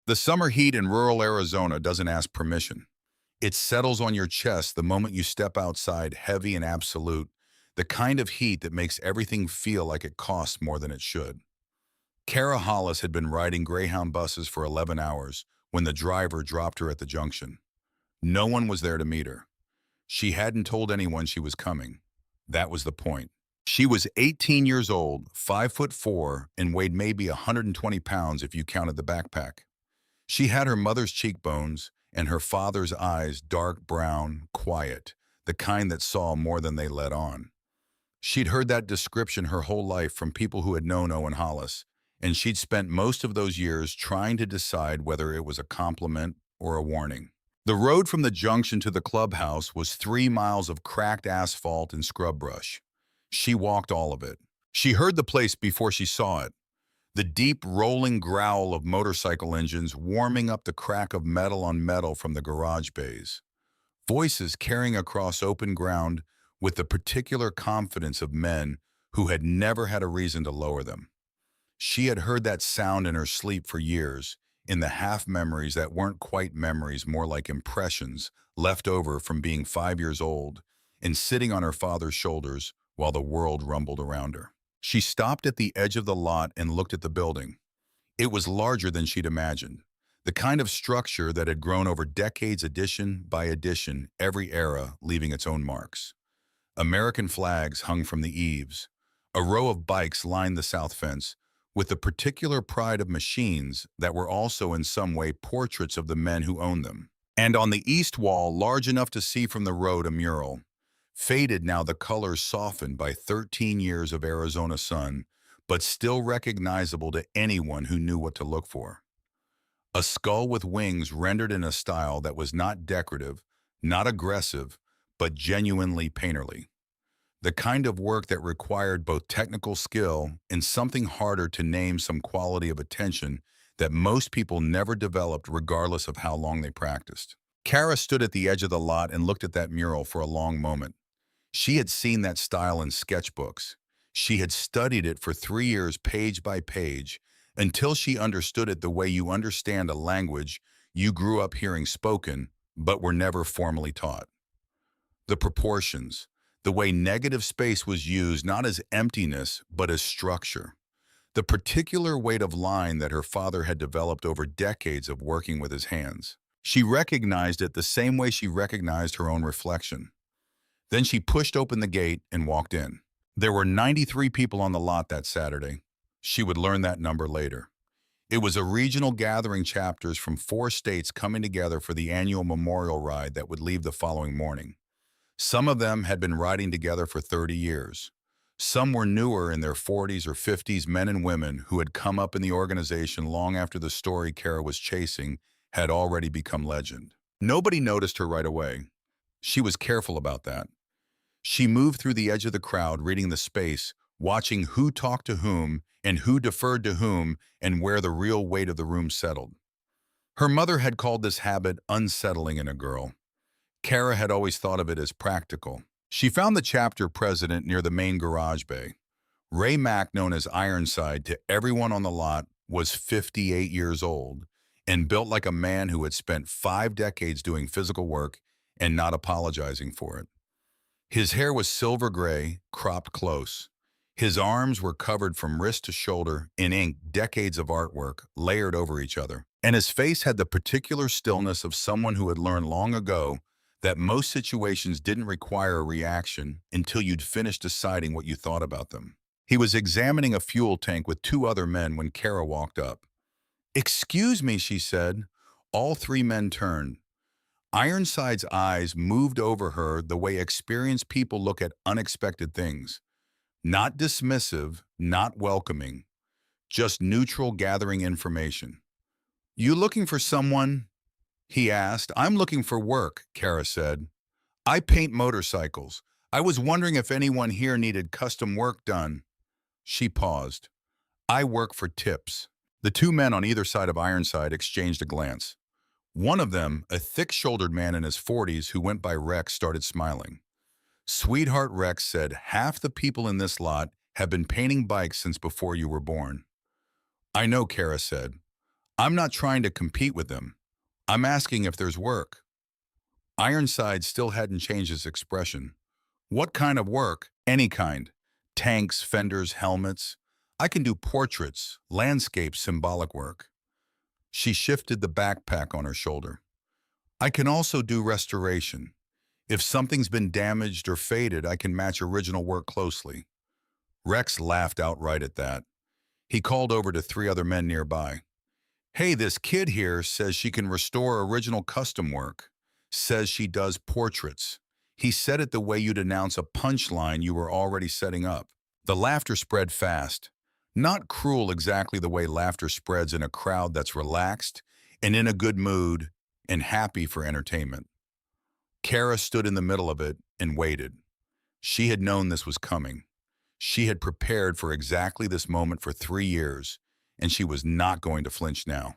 The summer heat in rural Arizona doesn't ask permission. It settles on your chest the moment you step outside, heavy and absolute, the kind of heat that makes everything feel like it costs more than it should. Kara Hollis had been riding Greyhound buses for 11 hours when the driver dropped her at the junction. No one was there to meet her. She hadn't told anyone she was coming. That was the point. She was 18 years old, 5'4", and weighed maybe 120 pounds if you counted the backpack. She had her mother's cheekbones and her father's eyes, dark brown, quiet, the kind that saw more than they let on. She'd heard that description her whole life from people who had known Owen Hollis, and she'd spent most of those years trying to decide whether it was a compliment or a warning. The road from the junction to the clubhouse was 3 miles of cracked asphalt and scrub brush. She walked all of it. She heard the place before she saw it. The deep rolling growl of motorcycle engines warming up the crack of metal on metal from the garage bays. Voices carrying across open ground with the particular confidence of men who had never had a reason to lower them. She had heard that sound in her sleep for years, in the half-memories that weren't quite memories, more like impressions, left over from being 5 years old and sitting on her father's shoulders while the world rumbled around her. She stopped at the edge of the lot and looked at the building. It was larger than she'd imagined, the kind of structure that had grown over decades, addition by addition, every era leaving its own marks. American flags hung from the eaves. A row of bikes lined the south fence, with the particular pride of machines that were also in some way portraits of the men who owned them. And on the east wall, large enough to see from the road, a mural. Faded now, the colors softened by 13 years of Arizona sun, but still recognizable to anyone who knew what to look for. A skull with wings rendered in a style that was not decorative, not aggressive, but genuinely painterly. The kind of work that required both technical skill and something harder to name, some quality of attention that most people never developed regardless of how long they practiced. Kara stood at the edge of the lot and looked at that mural for a long moment. She had seen that style in sketchbooks. She had studied it for 3 years, page by page, until she understood it the way you understand a language you grew up hearing spoken, but were never formally taught. The proportions, the way negative space was used not as emptiness, but as structure. The particular weight of line that her father had developed over decades of working with his hands. She recognized it the same way she recognized her own reflection. Then she pushed open the gate and walked in. There were 93 people on the lot that Saturday. She would learn that number later. It was a regional gathering, chapters from 4 states coming together for the annual memorial ride that would leave the following morning. Some of them had been riding together for 30 years. Some were newer, in their 40s or 50s, men and women who had come up in the organization long after the story Kara was chasing had already become legend. Nobody noticed her right away. She was careful about that. She moved through the edge of the crowd, reading the space, watching who talked to whom and who deferred to whom and where the real weight of the room settled. Her mother had called this habit unsettling in a girl. Kara had always thought of it as practical. She found the chapter president near the main garage bay. Ray Mack, known as Ironside to everyone on the lot, was 58 years old and built like a man who had spent 5 decades doing physical work and not apologizing for it. His hair was silver gray, cropped close. His arms were covered from wrist to shoulder in ink, decades of artwork layered over each other. And his face had the particular stillness of someone who had learned long ago that most situations didn't require a reaction until you'd finished deciding what you thought about them. He was examining a fuel tank with 2 other men when Kara walked up. "Excuse me," she said. All 3 men turned. Ironside's eyes moved over her the way experienced people look at unexpected things. Not dismissive, not welcoming, just neutral, gathering information. "You looking for someone?" he asked. "I'm looking for work," Kara said. "I paint motorcycles. I was wondering if anyone here needed custom work done." She paused. "I work for tips." The 2 men on either side of Ironside exchanged a glance. One of them, a thick-shouldered man in his 40s who went by Rex, started smiling. "Sweetheart," Rex said, "half the people in this lot have been painting bikes since before you were born." "I know," Kara said. I'm not trying to compete with them. I'm asking if there's work. Ironside still hadn't changed his expression. What kind of work? Any kind. Tanks, fenders, helmets. I can do portraits, landscape, symbolic work. She shifted the backpack on her shoulder. I can also do restoration. If something's been damaged or faded, I can match original work closely. Rex laughed outright at that. He called over to three other men nearby. Hey, this kid here says she can restore original custom work. Says she does portraits. He said it the way you'd announce a punchline you were already setting up. The laughter spread fast. Not cruel exactly the way laughter spreads in a crowd that's relaxed and in a good mood and happy for entertainment. Kara stood in the middle of it and waited. She had known this was coming. She had prepared for exactly this moment for 3 years, and she was not going to flinch now.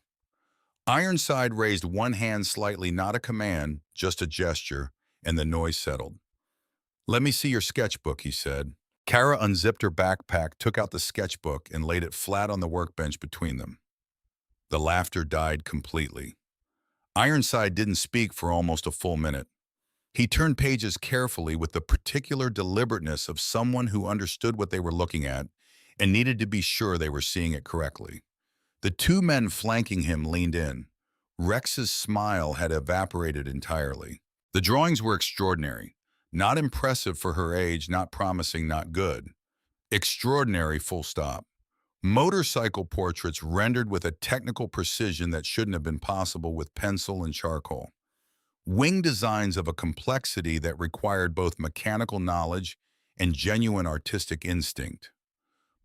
Ironside raised one hand slightly, not a command, just a gesture, and the noise settled. Let me see your sketchbook, he said. Kara unzipped her backpack, took out the sketchbook, and laid it flat on the workbench between them. The laughter died completely. Ironside didn't speak for almost a full minute. He turned pages carefully with the particular deliberateness of someone who understood what they were looking at and needed to be sure they were seeing it correctly. The two men flanking him leaned in. Rex's smile had evaporated entirely. The drawings were extraordinary. Not impressive for her age, not promising, not good. Extraordinary, full stop. Motorcycle portraits rendered with a technical precision that shouldn't have been possible with pencil and charcoal. Wing designs of a complexity that required both mechanical knowledge and genuine artistic instinct.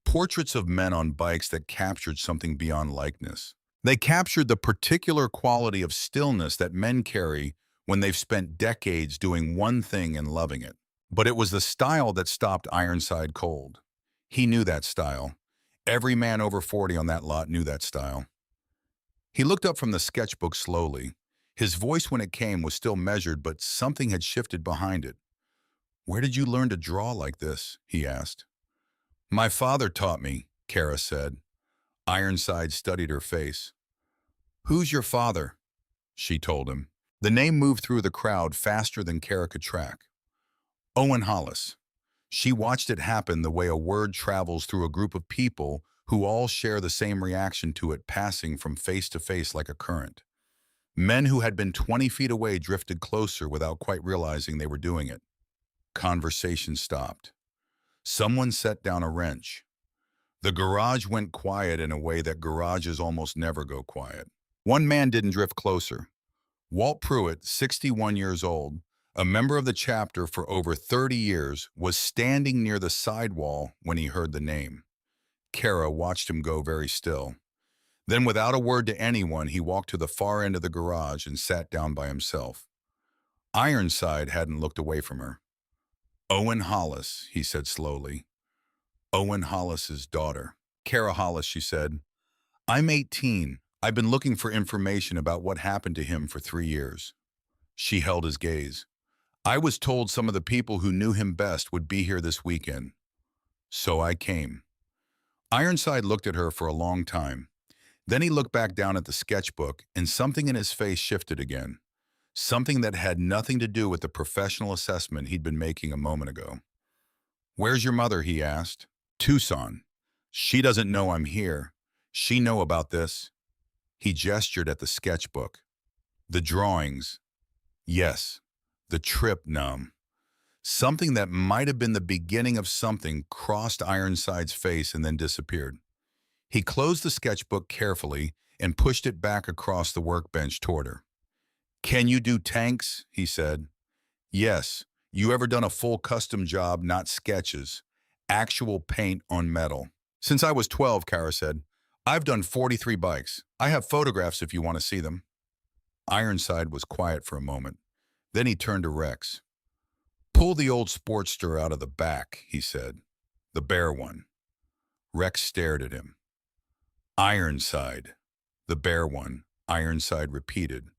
Portraits of men on bikes that captured something beyond likeness. They captured the particular quality of stillness that men carry when they've spent decades doing one thing and loving it. But it was the style that stopped Ironside cold. He knew that style. Every man over 40 on that lot knew that style. He looked up from the sketchbook slowly. His voice when it came was still measured, but something had shifted behind it. Where did you learn to draw like this? He asked. My father taught me, Kara said. Ironside studied her face. Who's your father? She told him. The name moved through the crowd faster than Kara could track. Owen Hollis. She watched it happen the way a word travels through a group of people who all share the same reaction to it, passing from face to face like a current. Men who had been 20 feet away drifted closer without quite realizing they were doing it. Conversation stopped. Someone set down a wrench. The garage went quiet in a way that garages almost never go quiet. One man didn't drift closer. Walt Pruitt, 61 years old, a member of the chapter for over 30 years, was standing near the sidewall when he heard the name. Kara watched him go very still. Then, without a word to anyone, he walked to the far end of the garage and sat down by himself. Ironside hadn't looked away from her. Owen Hollis, he said slowly. Owen Hollis's daughter. Kara Hollis, she said. I'm 18. I've been looking for information about what happened to him for 3 years. She held his gaze. I was told some of the people who knew him best would be here this weekend. So I came. Ironside looked at her for a long time. Then he looked back down at the sketchbook, and something in his face shifted again. Something that had nothing to do with the professional assessment he'd been making a moment ago. Where's your mother? He asked. Tucson. She doesn't know I'm here. She know about this. He gestured at the sketchbook. The drawings. Yes. The trip numb. Something that might have been the beginning of something crossed Ironside's face and then disappeared. He closed the sketchbook carefully and pushed it back across the workbench toward her. Can you do tanks? He said. Yes. You ever done a full custom job, not sketches? Actual paint on metal. Since I was 12, Kara said. I've done 43 bikes. I have photographs if you want to see them. Ironside was quiet for a moment. Then he turned to Rex. Pull the old Sportster out of the back, he said. The bare one. Rex stared at him. Ironside. The bare one, Ironside repeated.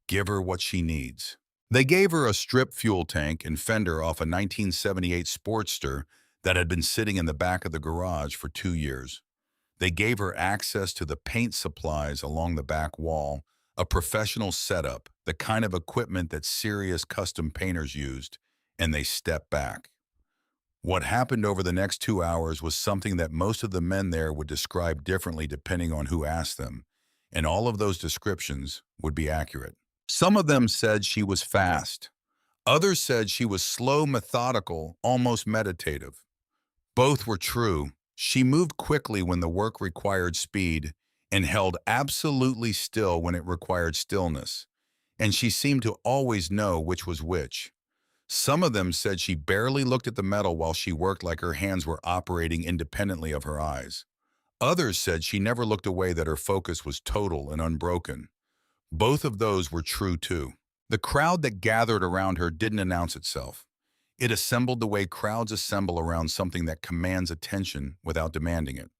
Give her what she needs. They gave her a strip fuel tank and fender off a 1978 Sportster that had been sitting in the back of the garage for 2 years. They gave her access to the paint supplies along the back wall, a professional setup, the kind of equipment that serious custom painters used, and they stepped back. What happened over the next 2 hours was something that most of the men there would describe differently depending on who asked them, and all of those descriptions would be accurate. Some of them said she was fast. Others said she was slow, methodical, almost meditative. Both were true. She moved quickly when the work required speed and held absolutely still when it required stillness, and she seemed to always know which was which. Some of them said she barely looked at the metal while she worked, like her hands were operating independently of her eyes. Others said she never looked away, that her focus was total and unbroken. Both of those were true too. The crowd that gathered around her didn't announce itself. It assembled the way crowds assemble around something that commands attention without demanding it.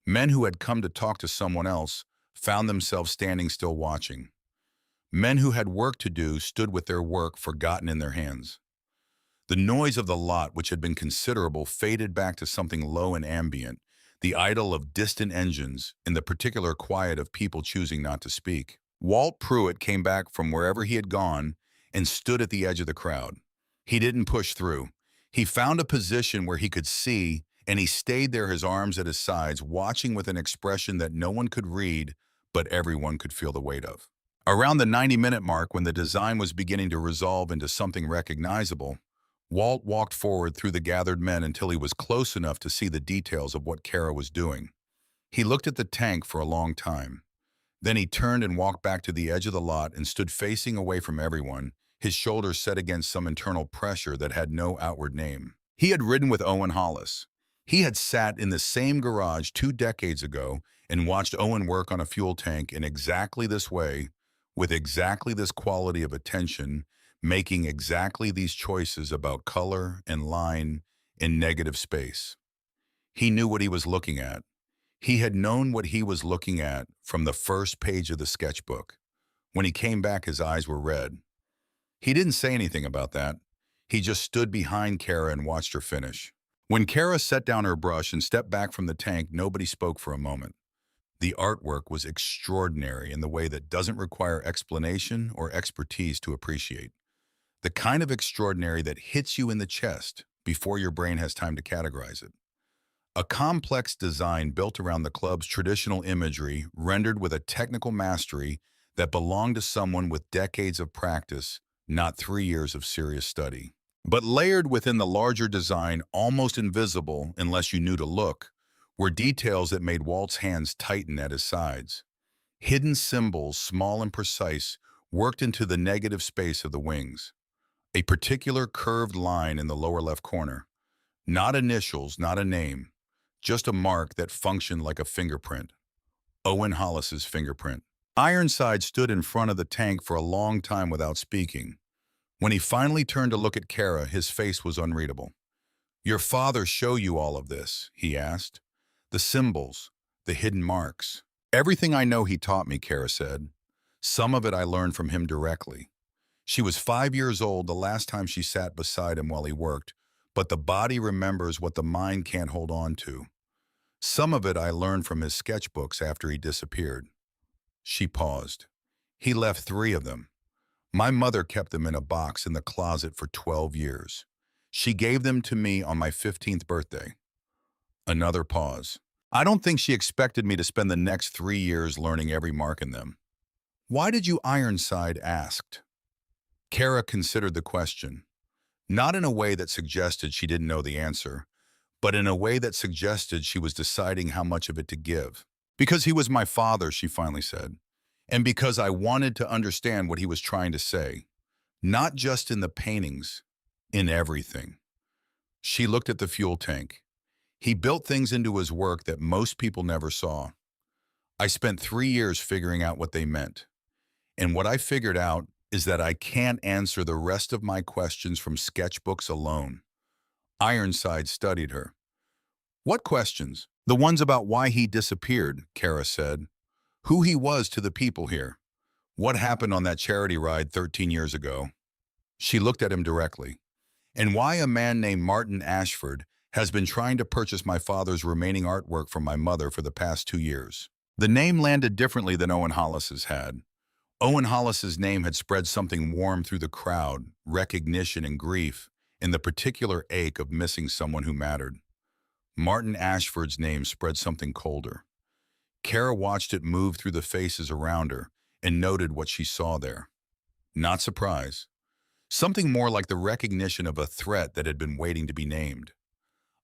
Men who had come to talk to someone else found themselves standing still watching. Men who had work to do stood with their work forgotten in their hands. The noise of the lot, which had been considerable, faded back to something low and ambient, the idyll of distant engines and the particular quiet of people choosing not to speak. Walt Pruitt came back from wherever he had gone and stood at the edge of the crowd. He didn't push through. He found a position where he could see, and he stayed there, his arms at his sides, watching with an expression that no one could read, but everyone could feel the weight of. Around the 90-minute mark, when the design was beginning to resolve into something recognizable, Walt walked forward through the gathered men until he was close enough to see the details of what Kara was doing. He looked at the tank for a long time. Then he turned and walked back to the edge of the lot and stood facing away from everyone, his shoulders set against some internal pressure that had no outward name. He had ridden with Owen Hollis. He had sat in the same garage 2 decades ago and watched Owen work on a fuel tank in exactly this way, with exactly this quality of attention, making exactly these choices about color and line and negative space. He knew what he was looking at. He had known what he was looking at from the first page of the sketchbook. When he came back, his eyes were red. He didn't say anything about that. He just stood behind Kara and watched her finish. When Kara set down her brush and stepped back from the tank, nobody spoke for a moment. The artwork was extraordinary in the way that doesn't require explanation or expertise to appreciate. The kind of extraordinary that hits you in the chest before your brain has time to categorize it. A complex design built around the club's traditional imagery, rendered with a technical mastery that belonged to someone with decades of practice, not 3 years of serious study. But layered within the larger design, almost invisible unless you knew to look, were details that made Walt's hands tighten at his sides. Hidden symbols, small and precise, worked into the negative space of the wings. A particular curved line in the lower left corner. Not initials, not a name, just a mark that functioned like a fingerprint. Owen Hollis's fingerprint. Ironside stood in front of the tank for a long time without speaking. When he finally turned to look at Kara, his face was unreadable. "Your father show you all of this?" he asked. "The symbols, the hidden marks." "Everything I know he taught me," Kara said. "Some of it I learned from him directly." She was 5 years old the last time she sat beside him while he worked, but the body remembers what the mind can't hold on to. "Some of it I learned from his sketchbooks after he disappeared." She paused. "He left 3 of them. My mother kept them in a box in the closet for 12 years. She gave them to me on my 15th birthday. Another pause. "I don't think she expected me to spend the next 3 years learning every mark in them." "Why did you?" Ironside asked. Kara considered the question, not in a way that suggested she didn't know the answer, but in a way that suggested she was deciding how much of it to give. "Because he was my father," she finally said, "and because I wanted to understand what he was trying to say, not just in the paintings, in everything." She looked at the fuel tank. "He built things into his work that most people never saw. I spent 3 years figuring out what they meant. And what I figured out is that I can't answer the rest of my questions from sketchbooks alone." Ironside studied her. "What questions?" "The ones about why he disappeared," Kara said. "Who he was to the people here. What happened on that charity ride 13 years ago." She looked at him directly. "And why a man named Martin Ashford has been trying to purchase my father's remaining artwork from my mother for the past 2 years. The name landed differently than Owen Hollis's had. Owen Hollis's name had spread something warm through the crowd, recognition and grief, and the particular ache of missing someone who mattered. Martin Ashford's name spread something colder. Kara watched it move through the faces around her and noted what she saw there. Not surprise. Something more like the recognition of a threat that had been waiting to be named.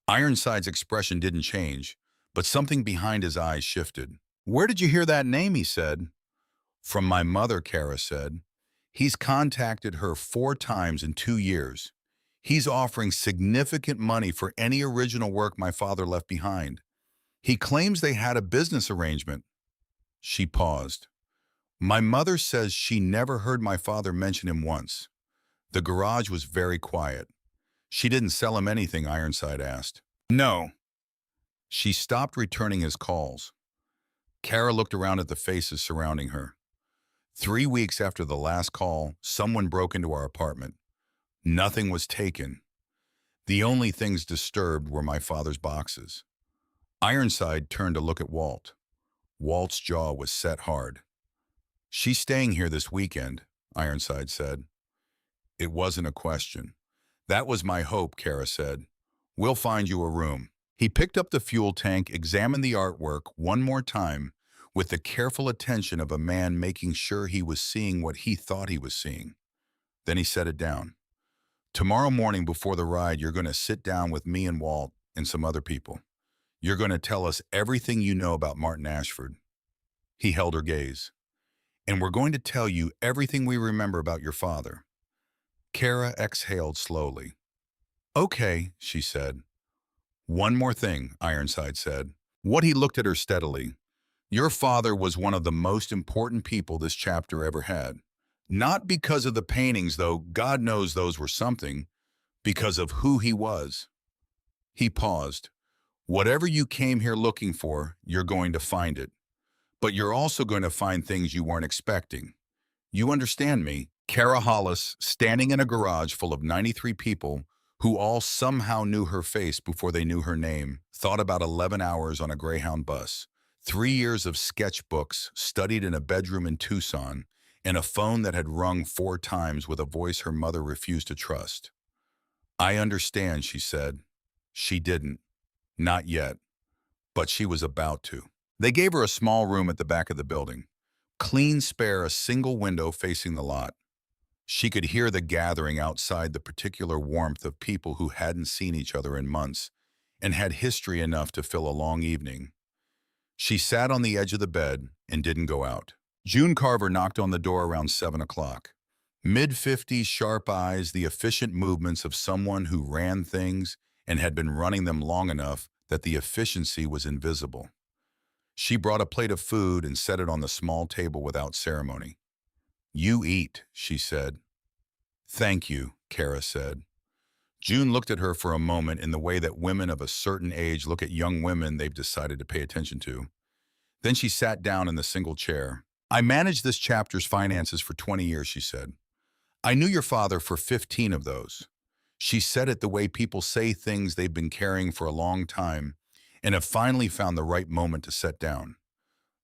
Ironside's expression didn't change, but something behind his eyes shifted. "Where did you hear that name?" he said. "From my mother," Kara said. "He's contacted her 4 times in 2 years. He's offering significant money for any original work my father left behind. He claims they had a business arrangement." She paused. "My mother says she never heard my father mention him once." The garage was very quiet. "She didn't sell him anything?" Ironside asked. "No." "She stopped returning his calls." Kara looked around at the faces surrounding her. 3 weeks after the last call, someone broke into our apartment. Nothing was taken. The only things disturbed were my father's boxes. Ironside turned to look at Walt. Walt's jaw was set hard. "She's staying here this weekend," Ironside said. It wasn't a question. "That was my hope," Kara said. "We'll find you a room." He picked up the fuel tank, examined the artwork one more time, with the careful attention of a man making sure he was seeing what he thought he was seeing. Then he set it down. "Tomorrow morning before the ride, you're going to sit down with me and Walt and some other people. You're going to tell us everything you know about Martin Ashford." He held her gaze. "And we're going to tell you everything we remember about your father." Kara exhaled slowly. "Okay," she said. "One more thing," Ironside said. He looked at her steadily. "Your father was one of the most important people this chapter ever had. Not because of the paintings, though God knows those were something, because of who he was." He paused. "Whatever you came here looking for, you're going to find it. But you're also going to find things you weren't expecting. You understand me?" Kara Hollis, standing in a garage full of 93 people, who all somehow knew her face before they knew her name, thought about 11 hours on a Greyhound bus, 3 years of sketchbooks studied in a bedroom in Tucson, and a phone that had rung 4 times with a voice her mother refused to trust. "I understand," she said. She didn't. Not yet. But she was about to. They gave her a small room at the back of the building. Clean, spare, a single window facing the lot. She could hear the gathering outside, the particular warmth of people who hadn't seen each other in months and had history enough to fill a long evening. She sat on the edge of the bed and didn't go out. June Carver knocked on the door around 7 o'clock. Mid-50s, sharp eyes, the efficient movements of someone who ran things and had been running them long enough that the efficiency was invisible. She brought a plate of food and set it on the small table without ceremony. "You eat," she said. "Thank you," Kara said. June looked at her for a moment in the way that women of a certain age look at young women they've decided to pay attention to. Then she sat down in the single chair. "I managed this chapter's finances for 20 years, she said. "I knew your father for 15 of those." She said it the way people say things they've been carrying for a long time and have finally found the right moment to set down.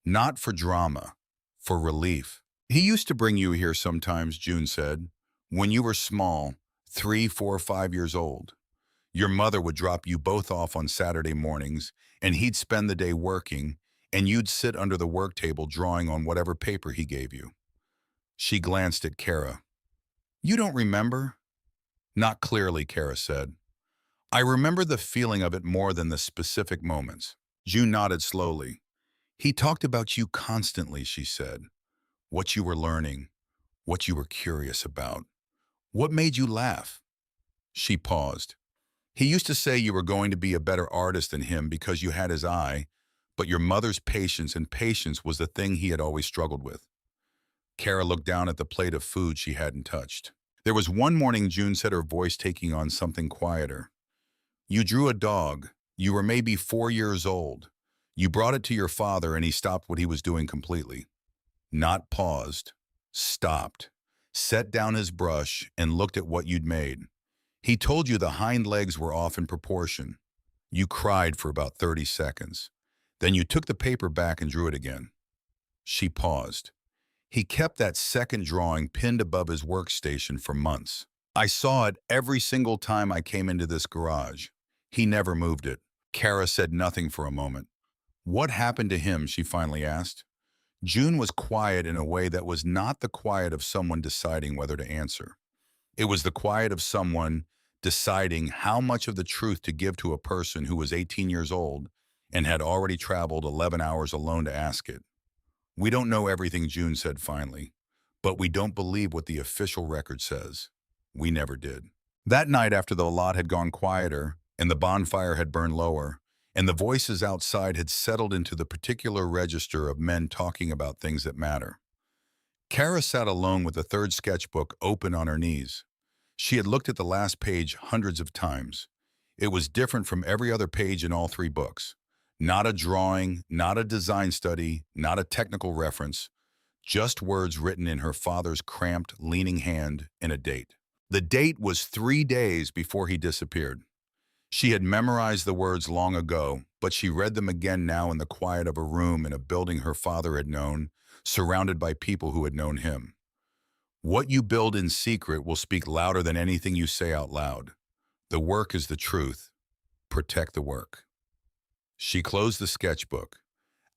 Not for drama, for relief. "He used to bring you here sometimes," June said, "when you were small, 3, 4, 5 years old. Your mother would drop you both off on Saturday mornings, and he'd spend the day working, and you'd sit under the work table drawing on whatever paper he gave you." She glanced at Kara. "You don't remember?" "Not clearly," Kara said. "I remember the feeling of it more than the specific moments." June nodded slowly. "He talked about you constantly," she said. "What you were learning, what you were curious about. What made you laugh?" She paused. "He used to say you were going to be a better artist than him because you had his eye, but your mother's patience, and patience was the thing he had always struggled with." Kara looked down at the plate of food she hadn't touched. "There was one morning," June said, her voice taking on something quieter. "You drew a dog. You were maybe 4 years old. You brought it to your father and he stopped what he was doing completely. Not paused. Stopped. Set down his brush and looked at what you'd made. He told you the hind legs were off in proportion. You cried for about 30 seconds. Then you took the paper back and drew it again. She paused. He kept that second drawing pinned above his workstation for months. I saw it every single time I came into this garage. He never moved it. Kara said nothing for a moment. What happened to him, she finally asked. June was quiet in a way that was not the quiet of someone deciding whether to answer. It was the quiet of someone deciding how much of the truth to give to a person who was 18 years old and had already traveled 11 hours alone to ask it. We don't know everything, June said finally, but we don't believe what the official record says. We never did. That night, after the lot had gone quieter and the bonfire had burned lower, and the voices outside had settled into the particular register of men talking about things that matter, Kara sat alone with the third sketchbook open on her knees. She had looked at the last page hundreds of times. It was different from every other page in all three books. Not a drawing, not a design study, not a technical reference, just words written in her father's cramped, leaning hand and a date. The date was 3 days before he disappeared. She had memorized the words long ago, but she read them again now in the quiet of a room in a building her father had known, surrounded by people who had known him. What you build in secret will speak louder than anything you say out loud. The work is the truth. Protect the work. She closed the sketchbook.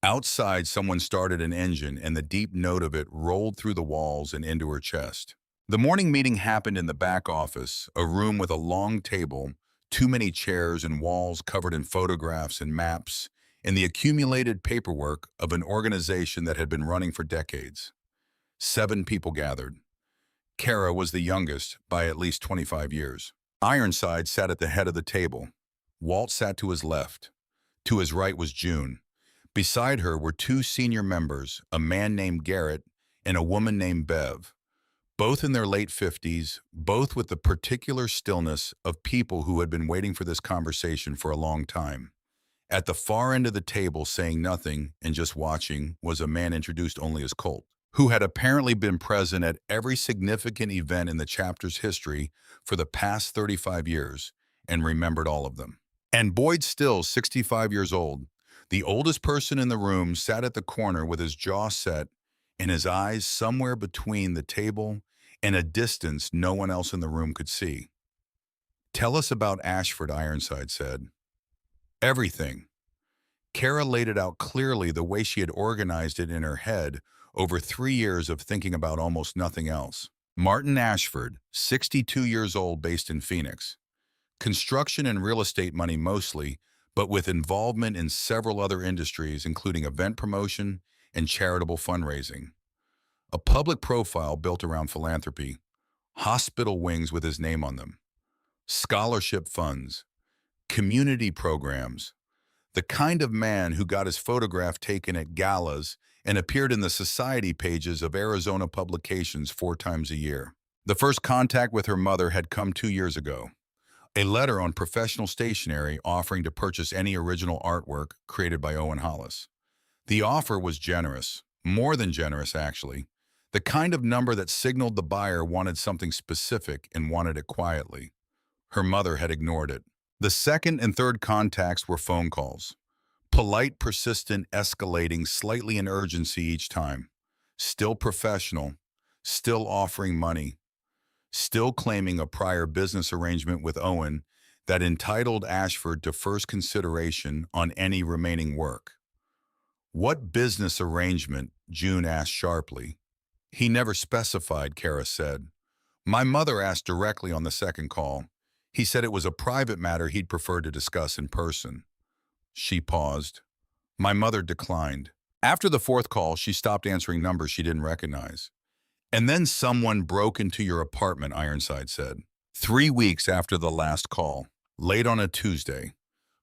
Outside, someone started an engine, and the deep note of it rolled through the walls and into her chest. The morning meeting happened in the back office, a room with a long table, too many chairs and walls covered in photographs and maps, and the accumulated paperwork of an organization that had been running for decades. 7 people gathered. Kara was the youngest by at least 25 years. Ironside sat at the head of the table. Walt sat to his left. To his right was June. Beside her were 2 senior members, a man named Garrett and a woman named Bev, both in their late 50s, both with the particular stillness of people who had been waiting for this conversation for a long time. At the far end of the table, saying nothing and just watching, was a man introduced only as Colt, who had apparently been present at every significant event in the chapter's history for the past 35 years and remembered all of them. And Boyd Still, 65 years old, the oldest person in the room, sat at the corner with his jaw set and his eyes somewhere between the table and a distance no one else in the room could see. Tell us about Ashford, Ironside said. Everything. Kara laid it out clearly the way she had organized it in her head over 3 years of thinking about almost nothing else. Martin Ashford, 62 years old, based in Phoenix. Construction and real estate money mostly, but with involvement in several other industries, including event promotion and charitable fundraising. A public profile built around philanthropy, hospital wings with his name on them, scholarship funds, community programs, the kind of man who got his photograph taken at galas and appeared in the society pages of Arizona publications 4 times a year. The first contact with her mother had come 2 years ago. A letter on professional stationery offering to purchase any original artwork created by Owen Hollis. The offer was generous, more than generous actually, the kind of number that signaled the buyer wanted something specific and wanted it quietly. Her mother had ignored it. The second and third contacts were phone calls. Polite, persistent, escalating, slightly in urgency each time. Still professional, still offering money, still claiming a prior business arrangement with Owen that entitled Ashford to first consideration on any remaining work. What business arrangement? June asked sharply. He never specified, Kara said. My mother asked directly on the second call. He said it was a private matter he'd prefer to discuss in person. She paused. My mother declined. After the fourth call, she stopped answering numbers she didn't recognize. And then someone broke into your apartment, Ironside said. 3 weeks after the last call, late on a Tuesday.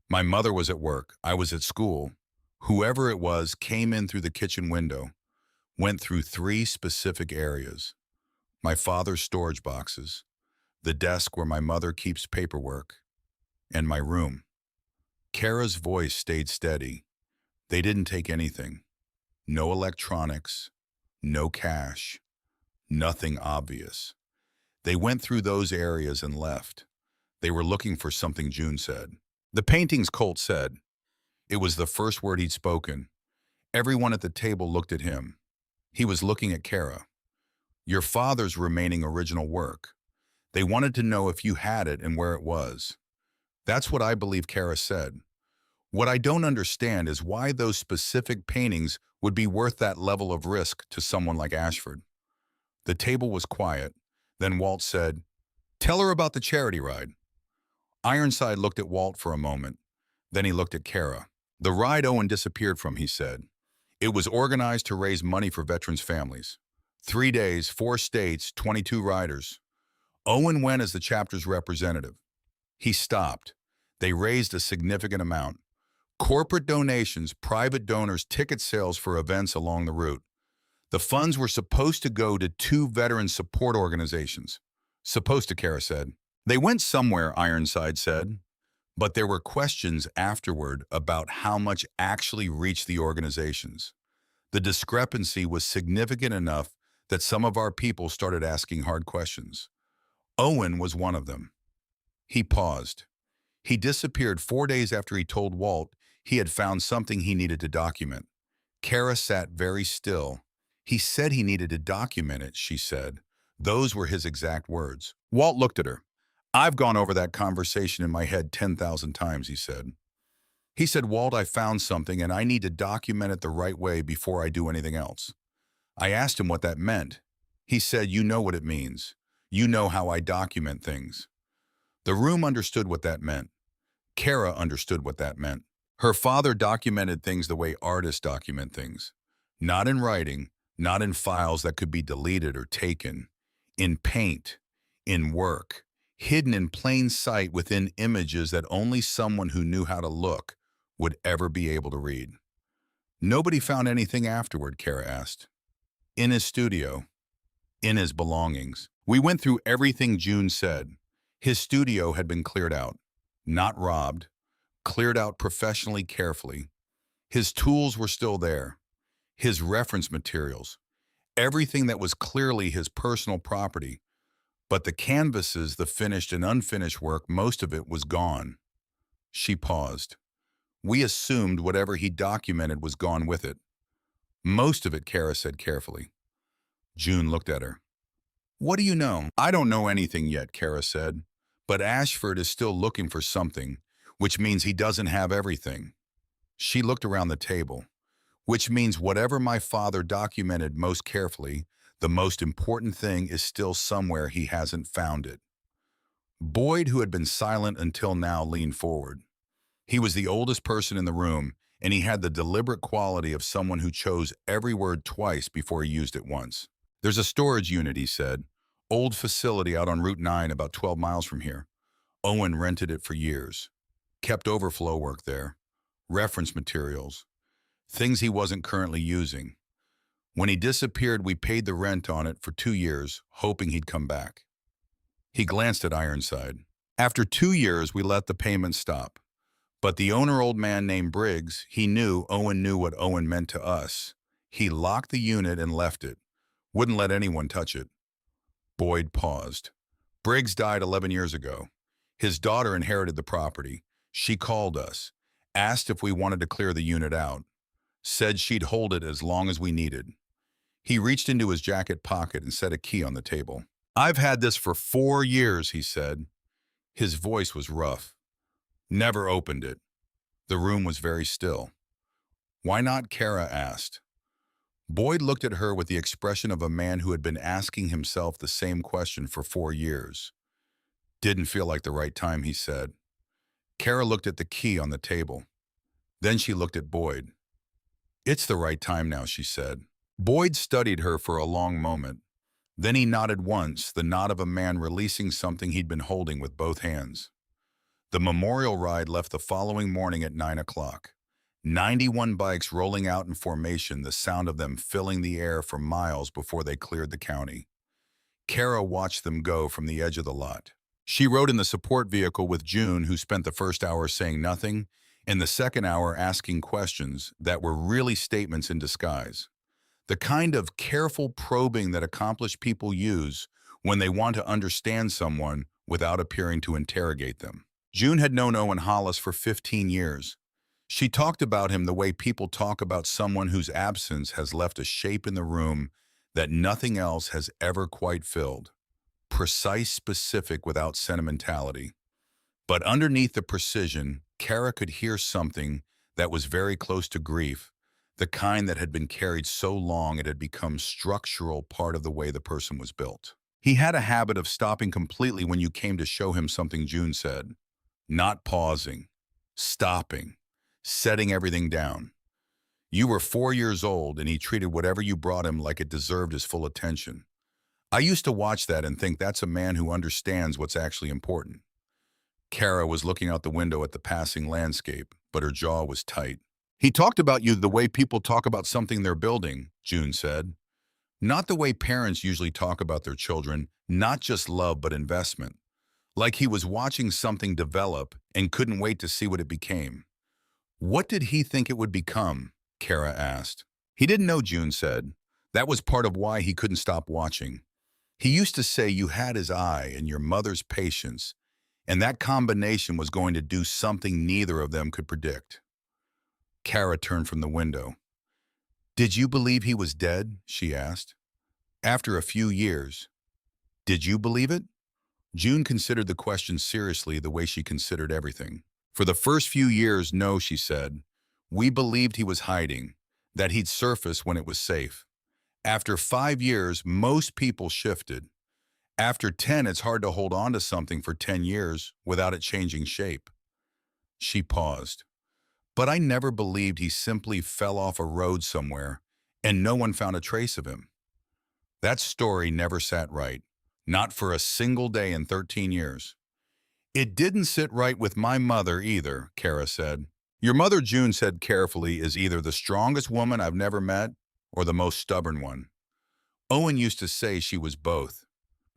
My mother was at work. I was at school. Whoever it was came in through the kitchen window, went through 3 specific areas. My father's storage boxes, the desk where my mother keeps paperwork, and my room. Kara's voice stayed steady. They didn't take anything. No electronics, no cash, nothing obvious. They went through those areas and left. They were looking for something, June said. The paintings, Colt said. It was the first word he'd spoken. Everyone at the table looked at him. He was looking at Kara. Your father's remaining original work. They wanted to know if you had it and where it was. That's what I believe Kara said. What I don't understand is why those specific paintings would be worth that level of risk to someone like Ashford. The table was quiet. Then Walt said, "Tell her about the charity ride." Ironside looked at Walt for a moment. Then he looked at Kara. "The ride Owen disappeared from," he said. "It was organized to raise money for veterans' families. 3 days, 4 states, 22 riders. Owen went as the chapter's representative. He stopped. They raised a significant amount. Corporate donations, private donors, ticket sales for events along the route. The funds were supposed to go to 2 veteran support organizations." "Supposed to," Kara said. "They went somewhere," Ironside said. "But there were questions afterward about how much actually reached the organizations. The discrepancy was significant enough that some of our people started asking hard questions. Owen was one of them." He paused. "He disappeared 4 days after he told Walt he had found something he needed to document." Kara sat very still. "He said he needed to document it," she said. Those were his exact words. Walt looked at her. "I've gone over that conversation in my head 10,000 times," he said. He said, "Walt, I found something and I need to document it the right way before I do anything else." I asked him what that meant. He said, "You know what it means. You know how I document things." The room understood what that meant. Kara understood what that meant. Her father documented things the way artists document things. Not in writing, not in files that could be deleted or taken. In paint, in work, hidden in plain sight within images that only someone who knew how to look would ever be able to read. "Nobody found anything afterward?" Kara asked. "In his studio. In his belongings. We went through everything," June said. "His studio had been cleared out. Not robbed. Cleared out professionally, carefully. His tools were still there. His reference materials. Everything that was clearly his personal property. But the canvases, the finished and unfinished work, most of it was gone." She paused. "We assumed whatever he documented was gone with it." "Most of it," Kara said carefully. June looked at her. "What do you know?" "I don't know anything yet," Kara said. "But Ashford is still looking for something, which means he doesn't have everything." She looked around the table. "Which means whatever my father documented most carefully, the most important thing is still somewhere he hasn't found it." Boyd, who had been silent until now, leaned forward. He was the oldest person in the room, and he had the deliberate quality of someone who chose every word twice before he used it once. "There's a storage unit," he said. "Old facility out on Route 9, about 12 miles from here. Owen rented it for years. Kept overflow work there. Reference materials. Things he wasn't currently using. When he disappeared, we paid the rent on it for 2 years, hoping he'd come back." He glanced at Ironside. "After 2 years, we let the payments stop. But the owner, old man named Briggs, he knew Owen knew what Owen meant to us. He locked the unit and left it. Wouldn't let anyone touch it." Boyd paused. "Briggs died 11 years ago. His daughter inherited the property. She called us, asked if we wanted to clear the unit out. Said she'd hold it as long as we needed." He reached into his jacket pocket and set a key on the table. "I've had this for 4 years," he said. His voice was rough. "Never opened it." The room was very still. "Why not?" Kara asked. Boyd looked at her with the expression of a man who had been asking himself the same question for 4 years. "Didn't feel like the right time," he said. Kara looked at the key on the table. Then she looked at Boyd. "It's the right time now," she said. Boyd studied her for a long moment. Then he nodded once, the nod of a man releasing something he'd been holding with both hands. The memorial ride left the following morning at 9 o'clock. 91 bikes rolling out in formation, the sound of them filling the air for miles before they cleared the county. Kara watched them go from the edge of the lot. She rode in the support vehicle with June, who spent the first hour saying nothing, and the second hour asking questions that were really statements in disguise. The kind of careful probing that accomplished people use when they want to understand someone without appearing to interrogate them. June had known Owen Hollis for 15 years. She talked about him the way people talk about someone whose absence has left a shape in the room that nothing else has ever quite filled. Precise, specific, without sentimentality. But underneath the precision, Kara could hear something that was very close to grief, the kind that had been carried so long it had become structural part of the way the person was built. He had a habit of stopping completely when you came to show him something, June said. Not pausing, stopping, setting everything down. You were 4 years old and he treated whatever you brought him like it deserved his full attention. I used to watch that and think that's a man who understands what's actually important. Kara was looking out the window at the passing landscape, but her jaw was tight. He talked about you the way people talk about something they're building, June said. Not the way parents usually talk about their children, not just love but investment. Like he was watching something develop and couldn't wait to see what it became. What did he think it would become? Kara asked. He didn't know, June said. That was part of why he couldn't stop watching. He used to say you had his eye and your mother's patience, and that combination was going to do something neither of them could predict. Kara turned from the window. Did you believe he was dead? She asked. After a few years. Did you believe it? June considered the question seriously the way she considered everything. For the first few years, no, she said. We believed he was hiding, that he'd surface when it was safe. After 5 years, most people shifted. After 10, it's hard to hold on to something for 10 years without it changing shape. She paused. But I never believed he simply fell off a road somewhere and no one found a trace of him. That story never sat right. Not for a single day in 13 years. It didn't sit right with my mother either, Kara said. Your mother, June said carefully, is either the strongest woman I've never met or the most stubborn one. Owen used to say she was both.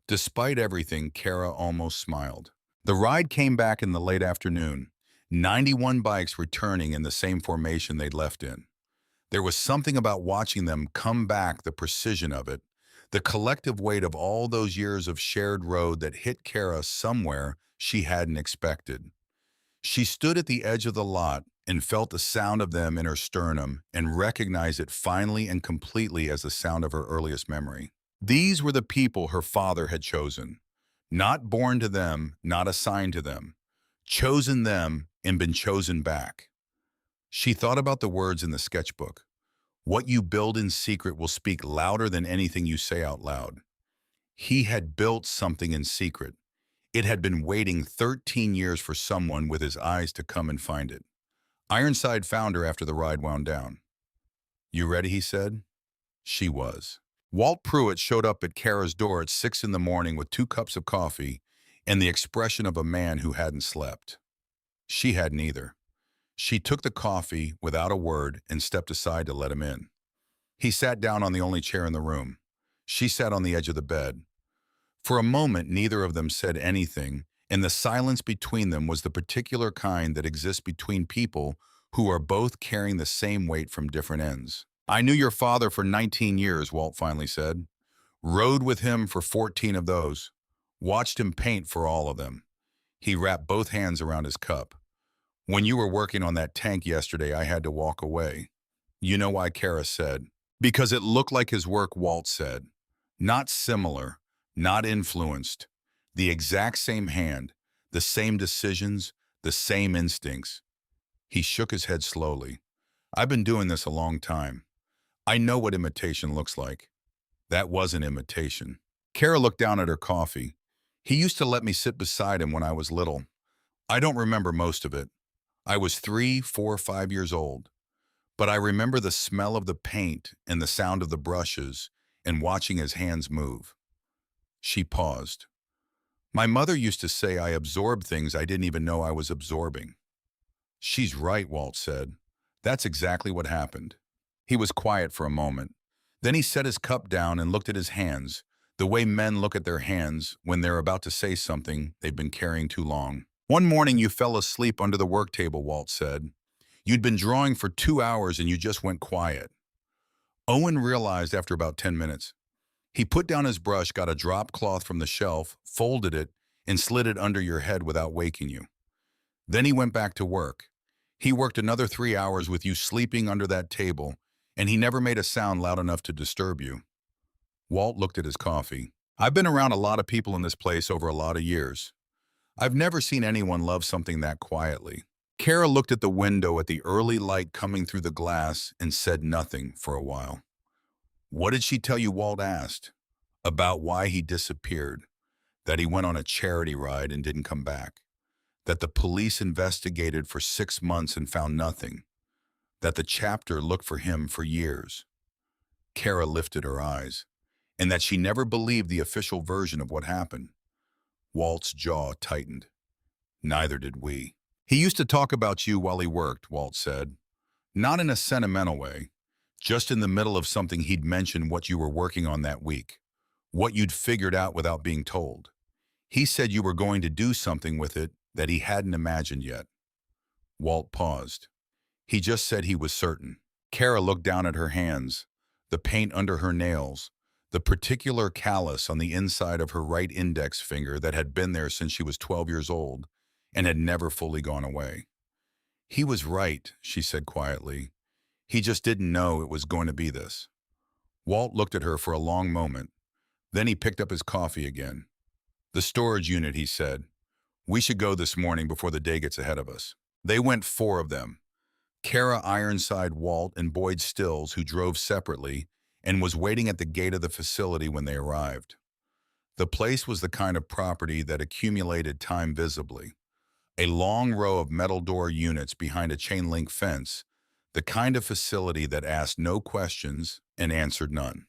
Despite everything, Kara almost smiled. The ride came back in the late afternoon, 91 bikes returning in the same formation they'd left in. There was something about watching them come back, the precision of it, the collective weight of all those years of shared road that hit Kara somewhere she hadn't expected. She stood at the edge of the lot and felt the sound of them in her sternum and recognized it finally and completely as the sound of her earliest memory. These were the people her father had chosen. Not born to them, not assigned to them. Chosen them and been chosen back. She thought about the words in the sketchbook. What you build in secret will speak louder than anything you say out loud. He had built something in secret. It had been waiting 13 years for someone with his eyes to come and find it. Ironside found her after the ride wound down. You ready, he said. She was. Walt Pruitt showed up at Kara's door at 6 in the morning with 2 cups of coffee and the expression of a man who hadn't slept. She hadn't either. She took the coffee without a word and stepped aside to let him in. He sat down on the only chair in the room. She sat on the edge of the bed. For a moment, neither of them said anything, and the silence between them was the particular kind that exists between people who are both carrying the same weight from different ends. I knew your father for 19 years, Walt finally said. Rode with him for 14 of those. Watched him paint for all of them. He wrapped both hands around his cup. When you were working on that tank yesterday, I had to walk away. You know why, Kara said. Because it looked like his work, Walt said. Not similar, not influenced. The exact same hand, the same decisions, the same instincts. He shook his head slowly. I've been doing this a long time. I know what imitation looks like. That wasn't imitation. Kara looked down at her coffee. He used to let me sit beside him when I was little. I don't remember most of it. I was 3, 4, 5 years old. But I remember the smell of the paint and the sound of the brushes and watching his hands move. She paused. My mother used to say I absorbed things I didn't even know I was absorbing. She's right, Walt said. That's exactly what happened. He was quiet for a moment. Then he set his cup down and looked at his hands, the way men look at their hands when they're about to say something they've been carrying too long. One morning you fell asleep under the work table, Walt said. You'd been drawing for 2 hours and you just went quiet. Owen realized after about 10 minutes. He put down his brush, got a drop cloth from the shelf, folded it, and slid it under your head without waking you. Then he went back to work. He worked another 3 hours with you sleeping under that table, and he never made a sound loud enough to disturb you. Walt looked at his coffee. I've been around a lot of people in this place over a lot of years. I've never seen anyone love something that quietly. Kara looked at the window at the early light coming through the glass and said nothing for a while. What did she tell you? Walt asked. About why he disappeared, that he went on a charity ride and didn't come back, that the police investigated for 6 months and found nothing, that the chapter looked for him for years. Kara lifted her eyes, and that she never believed the official version of what happened. Walt's jaw tightened. Neither did we. He used to talk about you while he worked, Walt said. Not in a sentimental way, just in the middle of something he'd mentioned what you were working on that week, what you'd figured out without being told. He said you were going to do something with it that he hadn't imagined yet. Walt paused. He just said he was certain. Kara looked down at her hands, the paint under her nails, the particular callus on the inside of her right index finger that had been there since she was 12 years old and had never fully gone away. He was right, she said quietly. He just didn't know it was going to be this. Walt looked at her for a long moment. Then he picked up his coffee again. The storage unit, he said. We should go this morning before the day gets ahead of us. They went, 4 of them. Kara Ironside, Walt, and Boyd Stills, who drove separately and was waiting at the gate of the facility when they arrived. The place was the kind of property that accumulated time visibly. A long row of metal door units behind a chain-link fence, the kind of facility that asked no questions and answered none.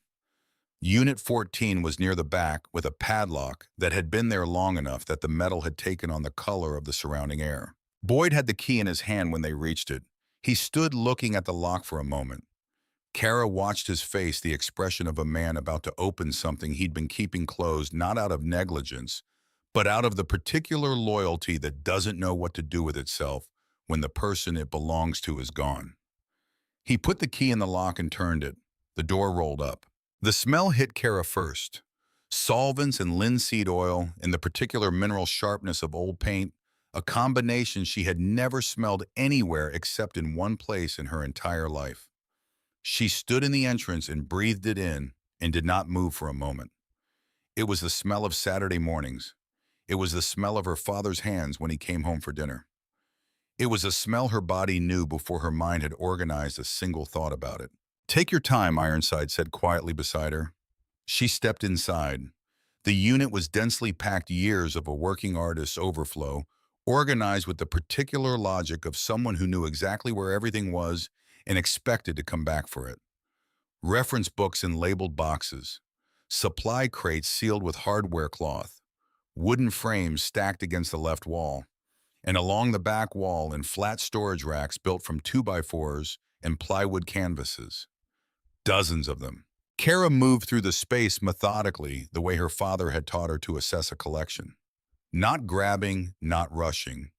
Unit 14 was near the back with a padlock that had been there long enough that the metal had taken on the color of the surrounding air. Boyd had the key in his hand when they reached it. He stood looking at the lock for a moment. Kara watched his face, the expression of a man about to open something he'd been keeping closed, not out of negligence, but out of the particular loyalty that doesn't know what to do with itself when the person it belongs to is gone. He put the key in the lock and turned it. The door rolled up. The smell hit Kara first. Solvents and linseed oil and the particular mineral sharpness of old paint, a combination she had never smelled anywhere except in one place in her entire life. She stood in the entrance and breathed it in and did not move for a moment. It was the smell of Saturday mornings. It was the smell of her father's hands when he came home for dinner. It was a smell her body knew before her mind had organized a single thought about it. Take your time, Ironside said quietly beside her. She stepped inside. The unit was densely packed, years of a working artist's overflow, organized with the particular logic of someone who knew exactly where everything was and expected to come back for it. Reference books in labeled boxes, supply crates sealed with hardware cloth, wooden frames stacked against the left wall, and along the back wall in flat storage racks built from 2x4s and plywood canvases. Dozens of them. Kara moved through the space methodically, the way her father had taught her to assess a collection. Not grabbing, not rushing,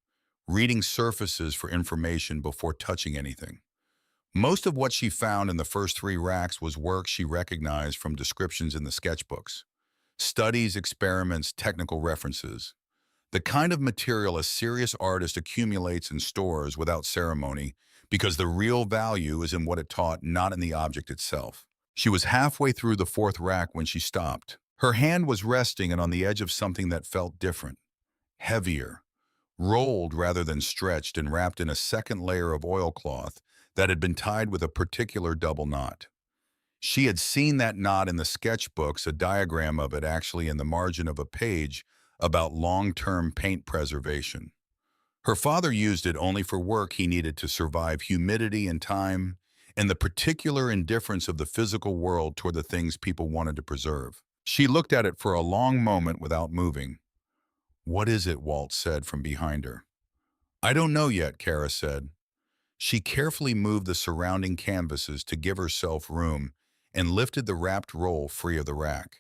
reading surfaces for information before touching anything. Most of what she found in the first 3 racks was work she recognized from descriptions in the sketchbooks. Studies, experiments, technical references. The kind of material a serious artist accumulates and stores without ceremony because the real value is in what it taught, not in the object itself. She was halfway through the 4th rack when she stopped. Her hand was resting and on the edge of something that felt different, heavier, rolled rather than stretched and wrapped in a second layer of oilcloth that had been tied with a particular double knot. She had seen that knot in the sketchbooks, a diagram of it actually in the margin of a page about long-term paint preservation. Her father used it only for work he needed to survive humidity and time, and the particular indifference of the physical world toward the things people wanted to preserve. She looked at it for a long moment without moving. What is it? Walt said from behind her. I don't know yet, Kara said. She carefully moved the surrounding canvases to give herself room and lifted the wrapped roll free of the rack.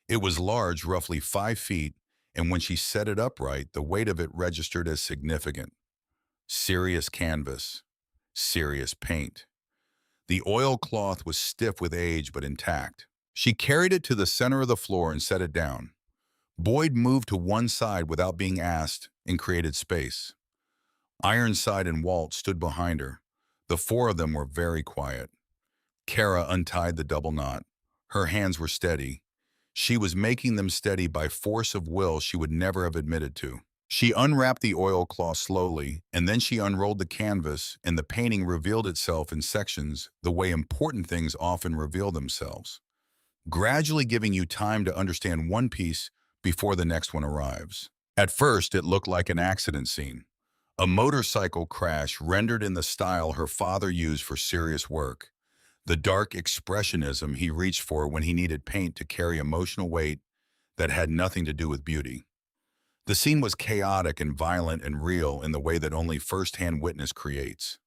It was large, roughly 5 feet, and when she set it upright, the weight of it registered as significant. Serious canvas, serious paint. The oilcloth was stiff with age but intact. She carried it to the center of the floor and set it down. Boyd moved to one side without being asked and created space. Ironside and Walt stood behind her. The four of them were very quiet. Kara untied the double knot. Her hands were steady. She was making them steady by force of will she would never have admitted to. She unwrapped the oilcloth slowly, and then she unrolled the canvas, and the painting revealed itself in sections the way important things often reveal themselves, gradually giving you time to understand one piece before the next one arrives. At first, it looked like an accident scene. A motorcycle crash rendered in the style her father used for serious work. The dark expressionism he reached for when he needed paint to carry emotional weight that had nothing to do with beauty. The scene was chaotic and violent and real in the way that only first-hand witness creates.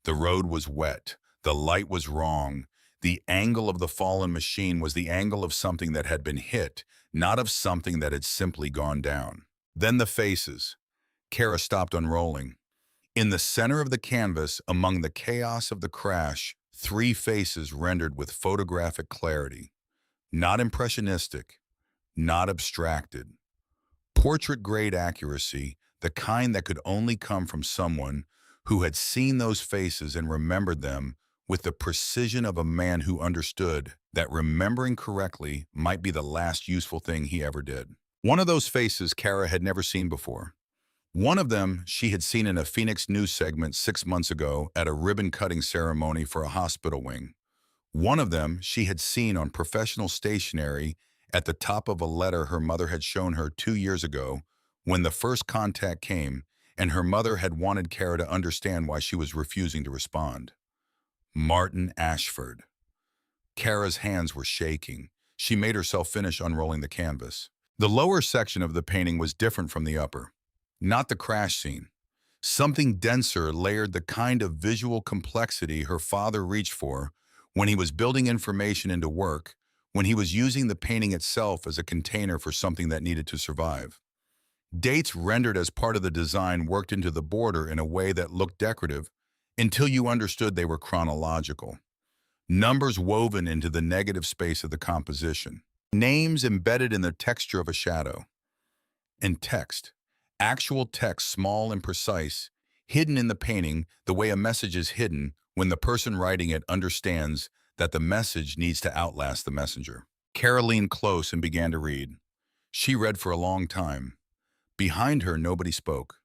The road was wet. The light was wrong. The angle of the fallen machine was the angle of something that had been hit, not of something that had simply gone down. Then the faces. Kara stopped unrolling. In the center of the canvas, among the chaos of the crash, three faces rendered with photographic clarity. Not impressionistic, not abstracted. Portrait-grade accuracy, the kind that could only come from someone who had seen those faces and remembered them with the precision of a man who understood that remembering correctly might be the last useful thing he ever did. One of those faces Kara had never seen before. One of them she had seen in a Phoenix News segment 6 months ago at a ribbon-cutting ceremony for a hospital wing. One of them she had seen on professional stationery at the top of a letter her mother had shown her 2 years ago when the first contact came and her mother had wanted Kara to understand why she was refusing to respond. Martin Ashford. Kara's hands were shaking. She made herself finish unrolling the canvas. The lower section of the painting was different from the upper. Not the crash scene. Something denser layered the kind of visual complexity her father reached for when he was building information into work, when he was using the painting itself as a container for something that needed to survive. Dates rendered as part of the design worked into the border in a way that looked decorative until you understood they were chronological. Numbers woven into the negative space of the composition. Names embedded in the texture of a shadow. And text. Actual text, small and precise, hidden in the painting the way a message is hidden when the person writing it understands that the message needs to outlast the messenger. Kara leaned close and began to read. She read for a long time. Behind her, nobody spoke.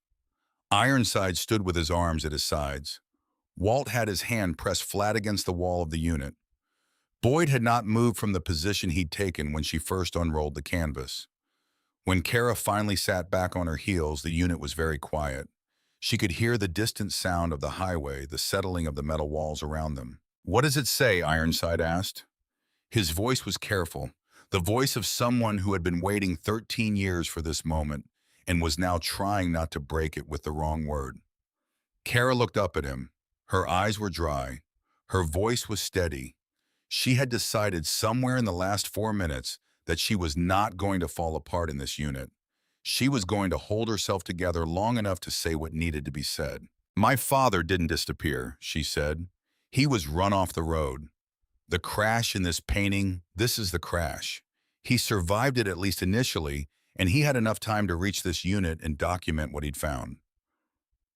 Ironside stood with his arms at his sides. Walt had his hand pressed flat against the wall of the unit. Boyd had not moved from the position he'd taken when she first unrolled the canvas. When Kara finally sat back on her heels, the unit was very quiet. She could hear the distant sound of the highway, the settling of the metal walls around them. "What does it say?" Ironside asked. His voice was careful, the voice of someone who had been waiting 13 years for this moment and was now trying not to break it with the wrong word. Kara looked up at him. Her eyes were dry. Her voice was steady. She had decided somewhere in the last 4 minutes that she was not going to fall apart in this unit. She was going to hold herself together long enough to say what needed to be said. "My father didn't disappear," she said. "He was run off the road. The crash in this painting, this is the crash. He survived it at least initially, and he had enough time to reach this unit and document what he'd found."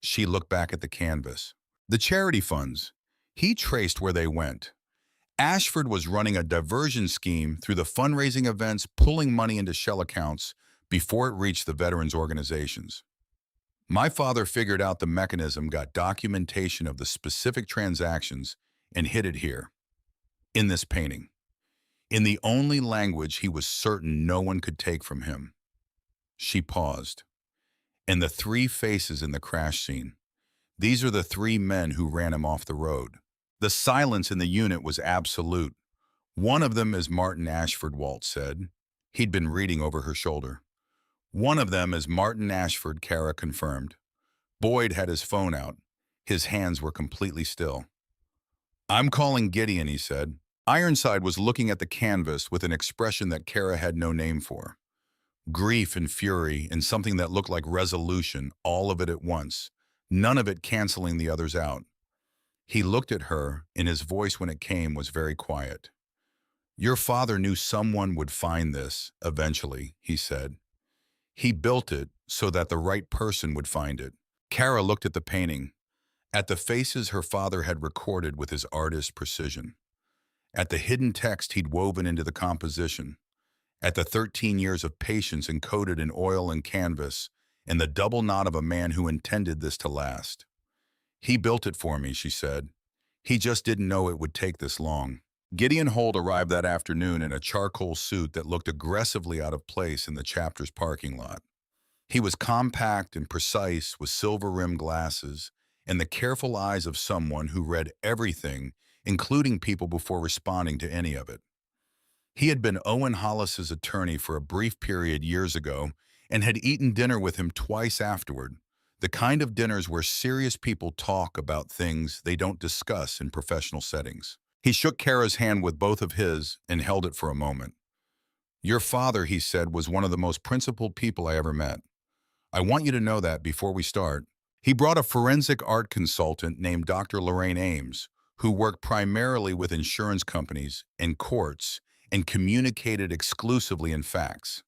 She looked back at the canvas. The charity funds. He traced where they went. Ashford was running a diversion scheme through the fundraising events, pulling money into shell accounts before it reached the veterans organizations. "My father figured out the mechanism, got documentation of the specific transactions, and hid it here, in this painting, in the only language he was certain no one could take from him." She paused. "And the three faces in the crash scene. These are the three men who ran him off the road." The silence in the unit was absolute. "One of them is Martin Ashford," Walt said. He'd been reading over her shoulder. "One of them is Martin Ashford," Kara confirmed. Boyd had his phone out. His hands were completely still. "I'm calling Gideon," he said. Ironside was looking at the canvas with an expression that Kara had no name for. Grief and fury and something that looked like resolution, all of it at once, none of it canceling the others out. He looked at her, and his voice when it came was very quiet. "Your father knew someone would find this, eventually," he said. "He built it so that the right person would find it." Kara looked at the painting, at the faces her father had recorded with his artist precision, at the hidden text he'd woven into the composition, at the 13 years of patience encoded in oil and canvas, and the double knot of a man who intended this to last. He built it for me, she said. He just didn't know it would take this long. Gideon Holt arrived that afternoon in a charcoal suit that looked aggressively out of place in the chapter's parking lot. He was compact and precise with silver-rimmed glasses and the careful eyes of someone who read everything, including people before responding to any of it. He had been Owen Hollis's attorney for a brief period years ago and had eaten dinner with him twice afterward, the kind of dinners where serious people talk about things they don't discuss in professional settings. He shook Kara's hand with both of his and held it for a moment. "Your father," he said, "was one of the most principled people I ever met. I want you to know that before we start." He brought a forensic art consultant named Dr. Lorraine Ames, who worked primarily with insurance companies and courts and communicated exclusively in facts.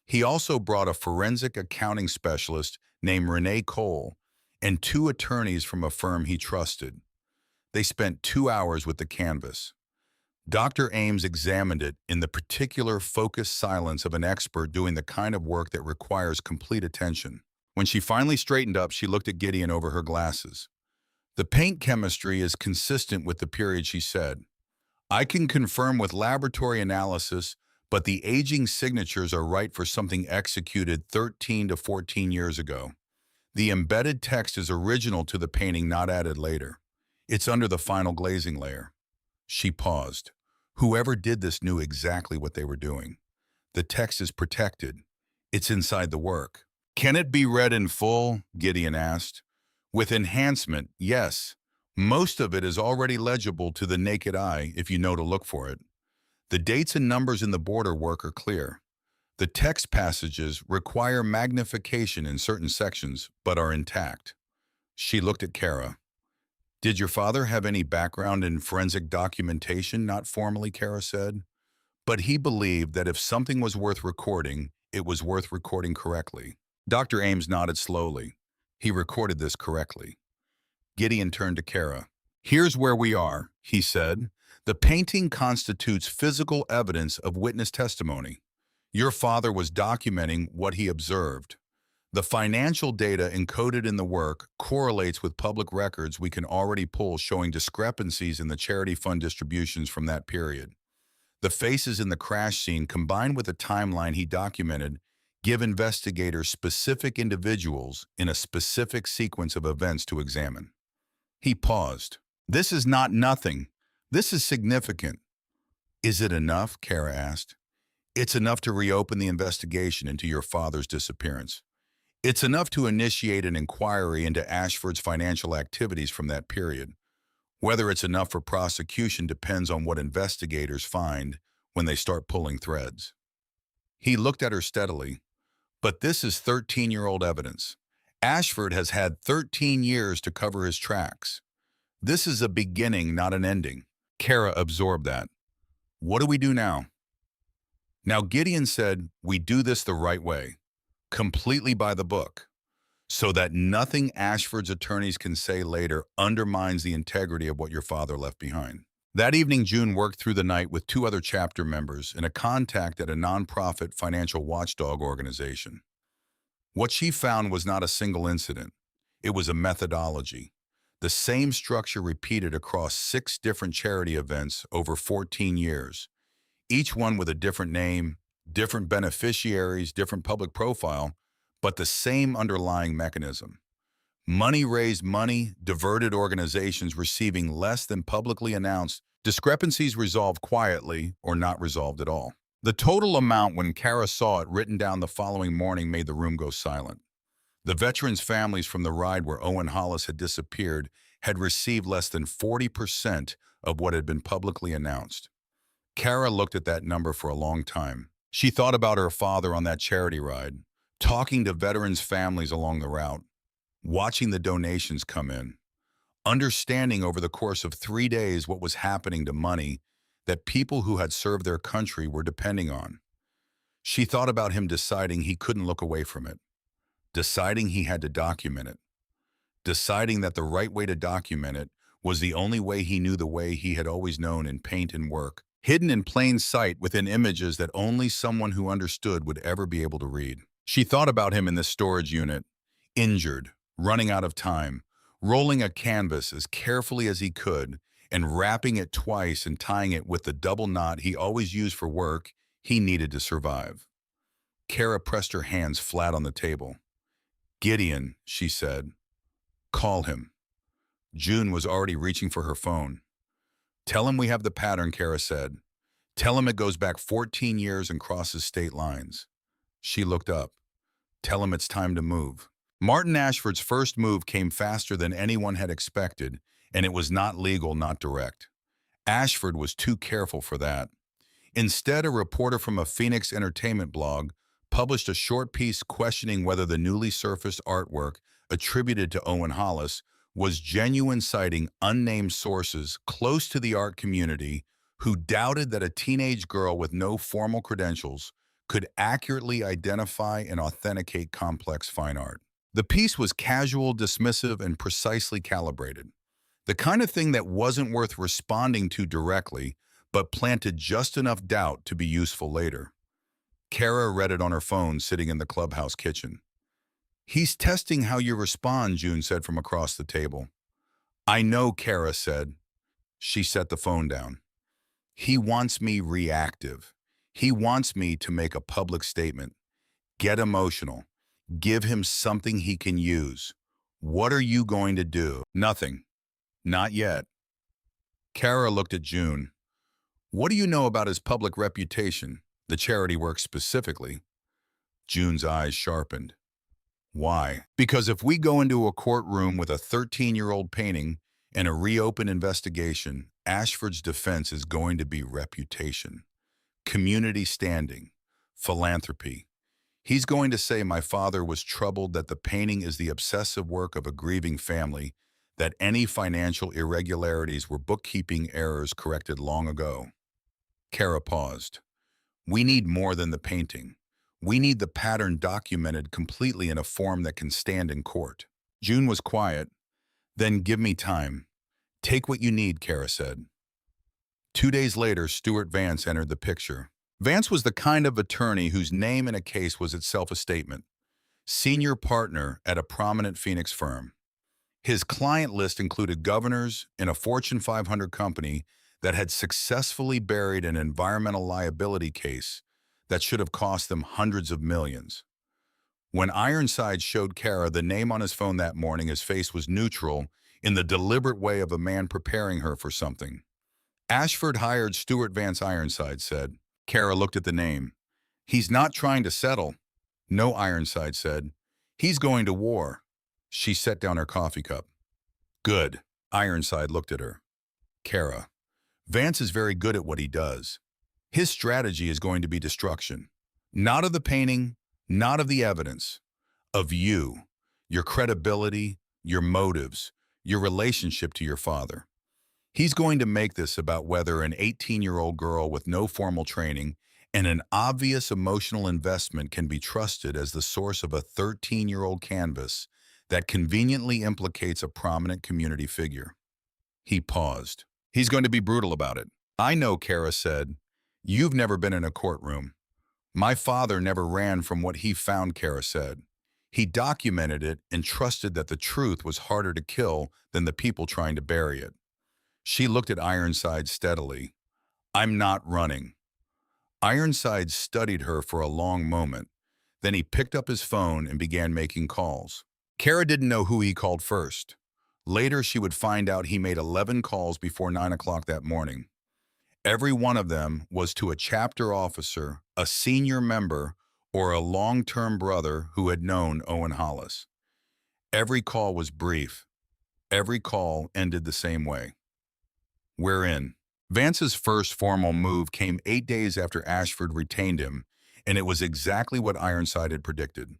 He also brought a forensic accounting specialist named Renee Cole and two attorneys from a firm he trusted. They spent 2 hours with the canvas. Dr. Ames examined it in the particular focused silence of an expert doing the kind of work that requires complete attention. When she finally straightened up, she looked at Gideon over her glasses. "The paint chemistry is consistent with the period," she said. "I can confirm with laboratory analysis, but the aging signatures are right for something executed 13 to 14 years ago. The embedded text is original to the painting, not added later. It's under the final glazing layer." She paused. Whoever did this knew exactly what they were doing. The text is protected. It's inside the work. "Can it be read in full?" Gideon asked. "With enhancement, yes. Most of it is already legible to the naked eye if you know to look for it. The dates and numbers in the border work are clear. The text passages require magnification in certain sections, but are intact." She looked at Kara. "Did your father have any background in forensic documentation?" "Not formally," Kara said. "But he believed that if something was worth recording, it was worth recording correctly." Dr. Ames nodded slowly. "He recorded this correctly." Gideon turned to Kara. "Here's where we are," he said. "The painting constitutes physical evidence of witness testimony. Your father was documenting what he observed. The financial data encoded in the work correlates with public records we can already pull showing discrepancies in the charity fund distributions from that period. The faces in the crash scene, combined with the timeline he documented, give investigators specific individuals in a specific sequence of events to examine." He paused. "This is not nothing. This is significant." "Is it enough?" Kara asked. "It's enough to reopen the investigation into your father's disappearance. It's enough to initiate an inquiry into Ashford's financial activities from that period. Whether it's enough for prosecution depends on what investigators find when they start pulling threads." He looked at her steadily. "But this is 13-year-old evidence. Ashford has had 13 years to cover his tracks. This is a beginning, not an ending." Kara absorbed that. "What do we do now?" Now, Gideon said, "We do this the right way, completely by the book, so that nothing Ashford's attorneys can say later undermines the integrity of what your father left behind." That evening, June worked through the night with two other chapter members and a contact at a nonprofit financial watchdog organization. What she found was not a single incident. It was a methodology. The same structure repeated across 6 different charity events over 14 years, each one with a different name, different beneficiaries, different public profile, but the same underlying mechanism. Money raised money, diverted organizations receiving less than publicly announced, discrepancies resolved quietly or not resolved at all. The total amount, when Kara saw it written down the following morning, made the room go silent. The veterans' families from the ride where Owen Hollis had disappeared had received less than 40% of what had been publicly announced. Kara looked at that number for a long time. She thought about her father on that charity ride, talking to veterans' families along the route, watching the donations come in, understanding over the course of 3 days what was happening to money that people who had served their country were depending on. She thought about him deciding he couldn't look away from it, deciding he had to document it. deciding that the right way to document it was the only way he knew, the way he had always known, in paint and work, hidden in plain sight within images that only someone who understood would ever be able to read. She thought about him in this storage unit, injured, running out of time, rolling a canvas as carefully as he could, and wrapping it twice and tying it with the double knot he always used for work he needed to survive. Kara pressed her hands flat on the table. "Gideon," she said. "Call him." June was already reaching for her phone. "Tell him we have the pattern," Kara said. "Tell him it goes back 14 years and crosses state lines." She looked up. "Tell him it's time to move." Martin Ashford's first move came faster than anyone had expected, and it was not legal, not direct. Ashford was too careful for that. Instead, a reporter from a Phoenix entertainment blog published a short piece questioning whether the newly surfaced artwork attributed to Owen Hollis was genuine, citing unnamed sources close to the art community who doubted that a teenage girl with no formal credentials could accurately identify and authenticate complex fine art. The piece was casual, dismissive, and precisely calibrated. The kind of thing that wasn't worth responding to directly, but planted just enough doubt to be useful later. Kara read it on her phone sitting in the clubhouse kitchen. "He's testing how you respond," June said from across the table. "I know," Kara said. She set the phone down. "He wants me reactive. He wants me to make a public statement. Get emotional. Give him something he can use. What are you going to do?" "Nothing. Not yet." Kara looked at June. "What do you know about his public reputation, the charity work specifically?" June's eyes sharpened. "Why?" "Because if we go into a courtroom with a 13-year-old painting and a reopened investigation, Ashford's defense is going to be reputation, community standing, philanthropy. He's going to say my father was troubled, that the painting is the obsessive work of a grieving family, that any financial irregularities were bookkeeping errors corrected long ago." Kara paused. "We need more than the painting. We need the pattern documented completely in a form that can stand in court." June was quiet. "Then give me time. Take what you need," Kara said. 2 days later, Stuart Vance entered the picture. Vance was the kind of attorney whose name in a case was itself a statement. Senior partner at a prominent Phoenix firm. His client list included governors in a Fortune 500 company that had successfully buried an environmental liability case that should have cost them hundreds of millions. When Ironside showed Kara the name on his phone that morning, his face was neutral, in the deliberate way of a man preparing her for something. "Ashford hired Stuart Vance," Ironside said. Kara looked at the name. "He's not trying to settle." "No," Ironside said. "He's going to war." She set down her coffee cup. "Good." Ironside looked at her. "Kara, Vance is very good at what he does. His strategy is going to be destruction. Not of the painting, not of the evidence. Of you, your credibility, your motives, your relationship to your father. He's going to make this about whether an 18-year-old girl with no formal training and an obvious emotional investment can be trusted as the source of a 13-year-old canvas that conveniently implicates a prominent community figure." He paused. "He's going to be brutal about it." "I know," Kara said. "You've never been in a courtroom." "My father never ran from what he found," Kara said. "He documented it and trusted that the truth was harder to kill than the people trying to bury it." She looked at Ironside steadily. "I'm not running." Ironside studied her for a long moment. Then he picked up his phone and began making calls. Kara didn't know who he called first. Later, she would find out he made 11 calls before 9 o'clock that morning. Every one of them was to a chapter officer, a senior member, or a long-term brother who had known Owen Hollis. Every call was brief. Every call ended the same way. "We're in." Vance's first formal move came 8 days after Ashford retained him, and it was exactly what Ironside had predicted.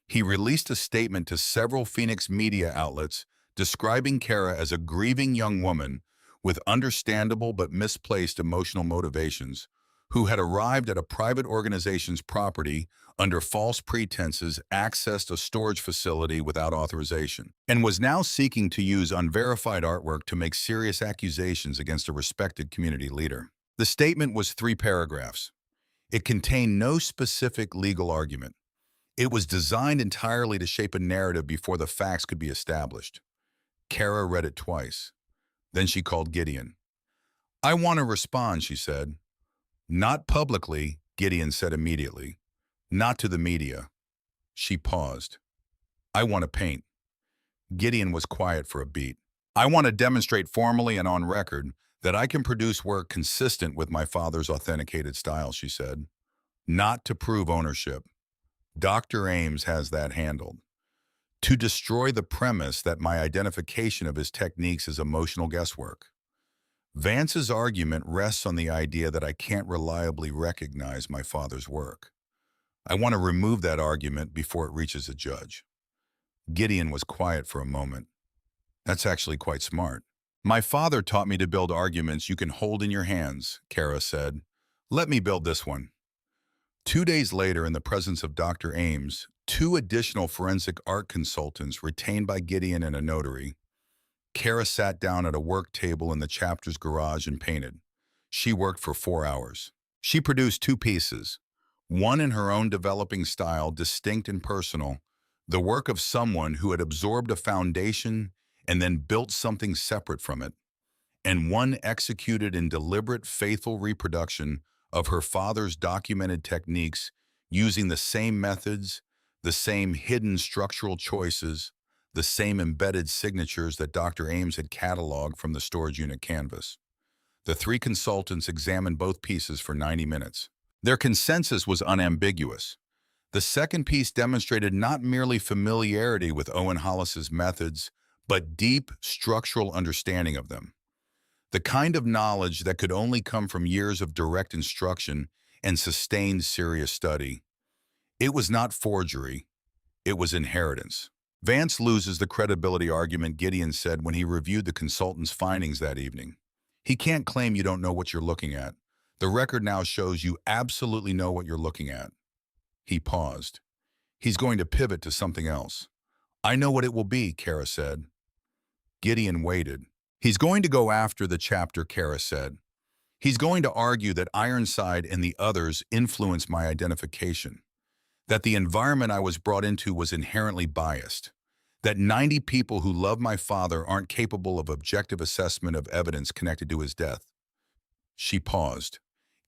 He released a statement to several Phoenix media outlets describing Kara as a grieving young woman with understandable but misplaced emotional motivations, who had arrived at a private organization's property under false pretenses, accessed a storage facility without authorization, and was now seeking to use unverified artwork to make serious accusations against a respected community leader. The statement was 3 paragraphs. It contained no specific legal argument. It was designed entirely to shape a narrative before the facts could be established. Kara read it twice. Then she called Gideon. "I want to respond," she said. "Not publicly," Gideon said immediately. "Not to the media." She paused. "I want to paint." Gideon was quiet for a beat. "I want to demonstrate formally and on record that I can produce work consistent with my father's authenticated style," she said. "Not to prove ownership. Dr. Ames has that handled. To destroy the premise that my identification of his techniques is emotional guesswork. Vance's argument rests on the idea that I can't reliably recognize my father's work. I want to remove that argument before it reaches a judge." Gideon was quiet for a moment. "That's actually quite smart." "My father taught me to build arguments you can hold in your hands," Kara said. "Let me build this one." 2 days later, in the presence of Dr. Ames, 2 additional forensic art consultants retained by Gideon and a notary, Kara sat down at a work table in the chapter's garage and painted. She worked for 4 hours. She produced 2 pieces, one in her own developing style, distinct and personal, the work of someone who had absorbed a foundation and then built something separate from it, and one executed in deliberate, faithful reproduction of her father's documented techniques, using the same methods, the same hidden structural choices, the same embedded signatures that Dr. Ames had cataloged from the storage unit canvas. The 3 consultants examined both pieces for 90 minutes. Their consensus was unambiguous. The second piece demonstrated not merely familiarity with Owen Hollis's methods, but deep structural understanding of them. The kind of knowledge that could only come from years of direct instruction and sustained serious study. It was not forgery, it was inheritance. "Vance loses the credibility argument," Gideon said when he reviewed the consultant's findings that evening. "He can't claim you don't know what you're looking at. The record now shows you absolutely know what you're looking at." He paused. "He's going to pivot to something else." "I know what it will be," Kara said. Gideon waited. "He's going to go after the chapter," Kara said. "He's going to argue that Ironside and the others influenced my identification, that the environment I was brought into was inherently biased, that 90 people who love my father aren't capable of objective assessment of evidence connected to his death." She paused.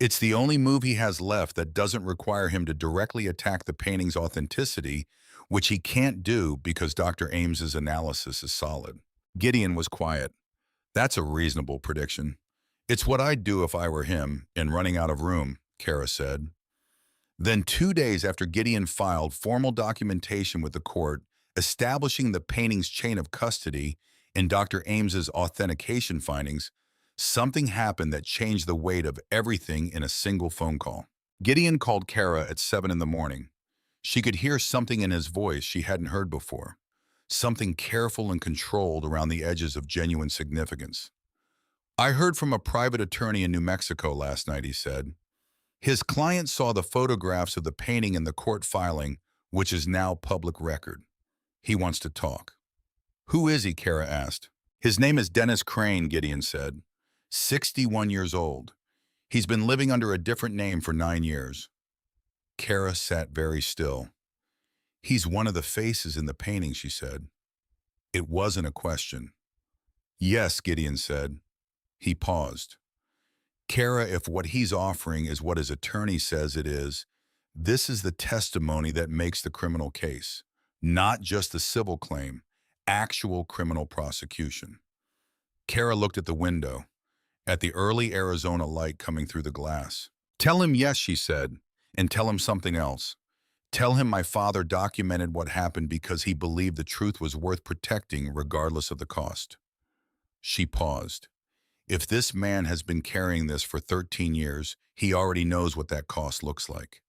"It's the only move he has left that doesn't require him to directly attack the painting's authenticity, which he can't do because Dr. Ames's analysis is solid." Gideon was quiet. "That's a reasonable prediction. It's what I'd do if I were him, and running out of room," Kara said. Then 2 days after Gideon filed formal documentation with the court, establishing the painting's chain of custody and Dr. Ames's authentication findings, something happened that changed the weight of everything in a single phone call. Gideon called Kara at 7 in the morning. She could hear something in his voice she hadn't heard before, something careful and controlled around the edges of genuine significance. "I heard from a private attorney in New Mexico last night," he said. "His client saw the photographs of the painting in the court filing, which is now public record. He wants to talk." "Who is he?" Kara asked. "His name is Dennis Crane," Gideon said. 61 years old. He's been living under a different name for 9 years. Kara sat very still. "He's one of the faces in the painting," she said. It wasn't a question. "Yes," Gideon said. He paused. "Kara, if what he's offering is what his attorney says it is, this is the testimony that makes the criminal case, not just the civil claim, actual criminal prosecution." Kara looked at the window, at the early Arizona light coming through the glass. "Tell him yes," she said, "and tell him something else. Tell him my father documented what happened because he believed the truth was worth protecting regardless of the cost." She paused. "If this man has been carrying this for 13 years, he already knows what that cost looks like.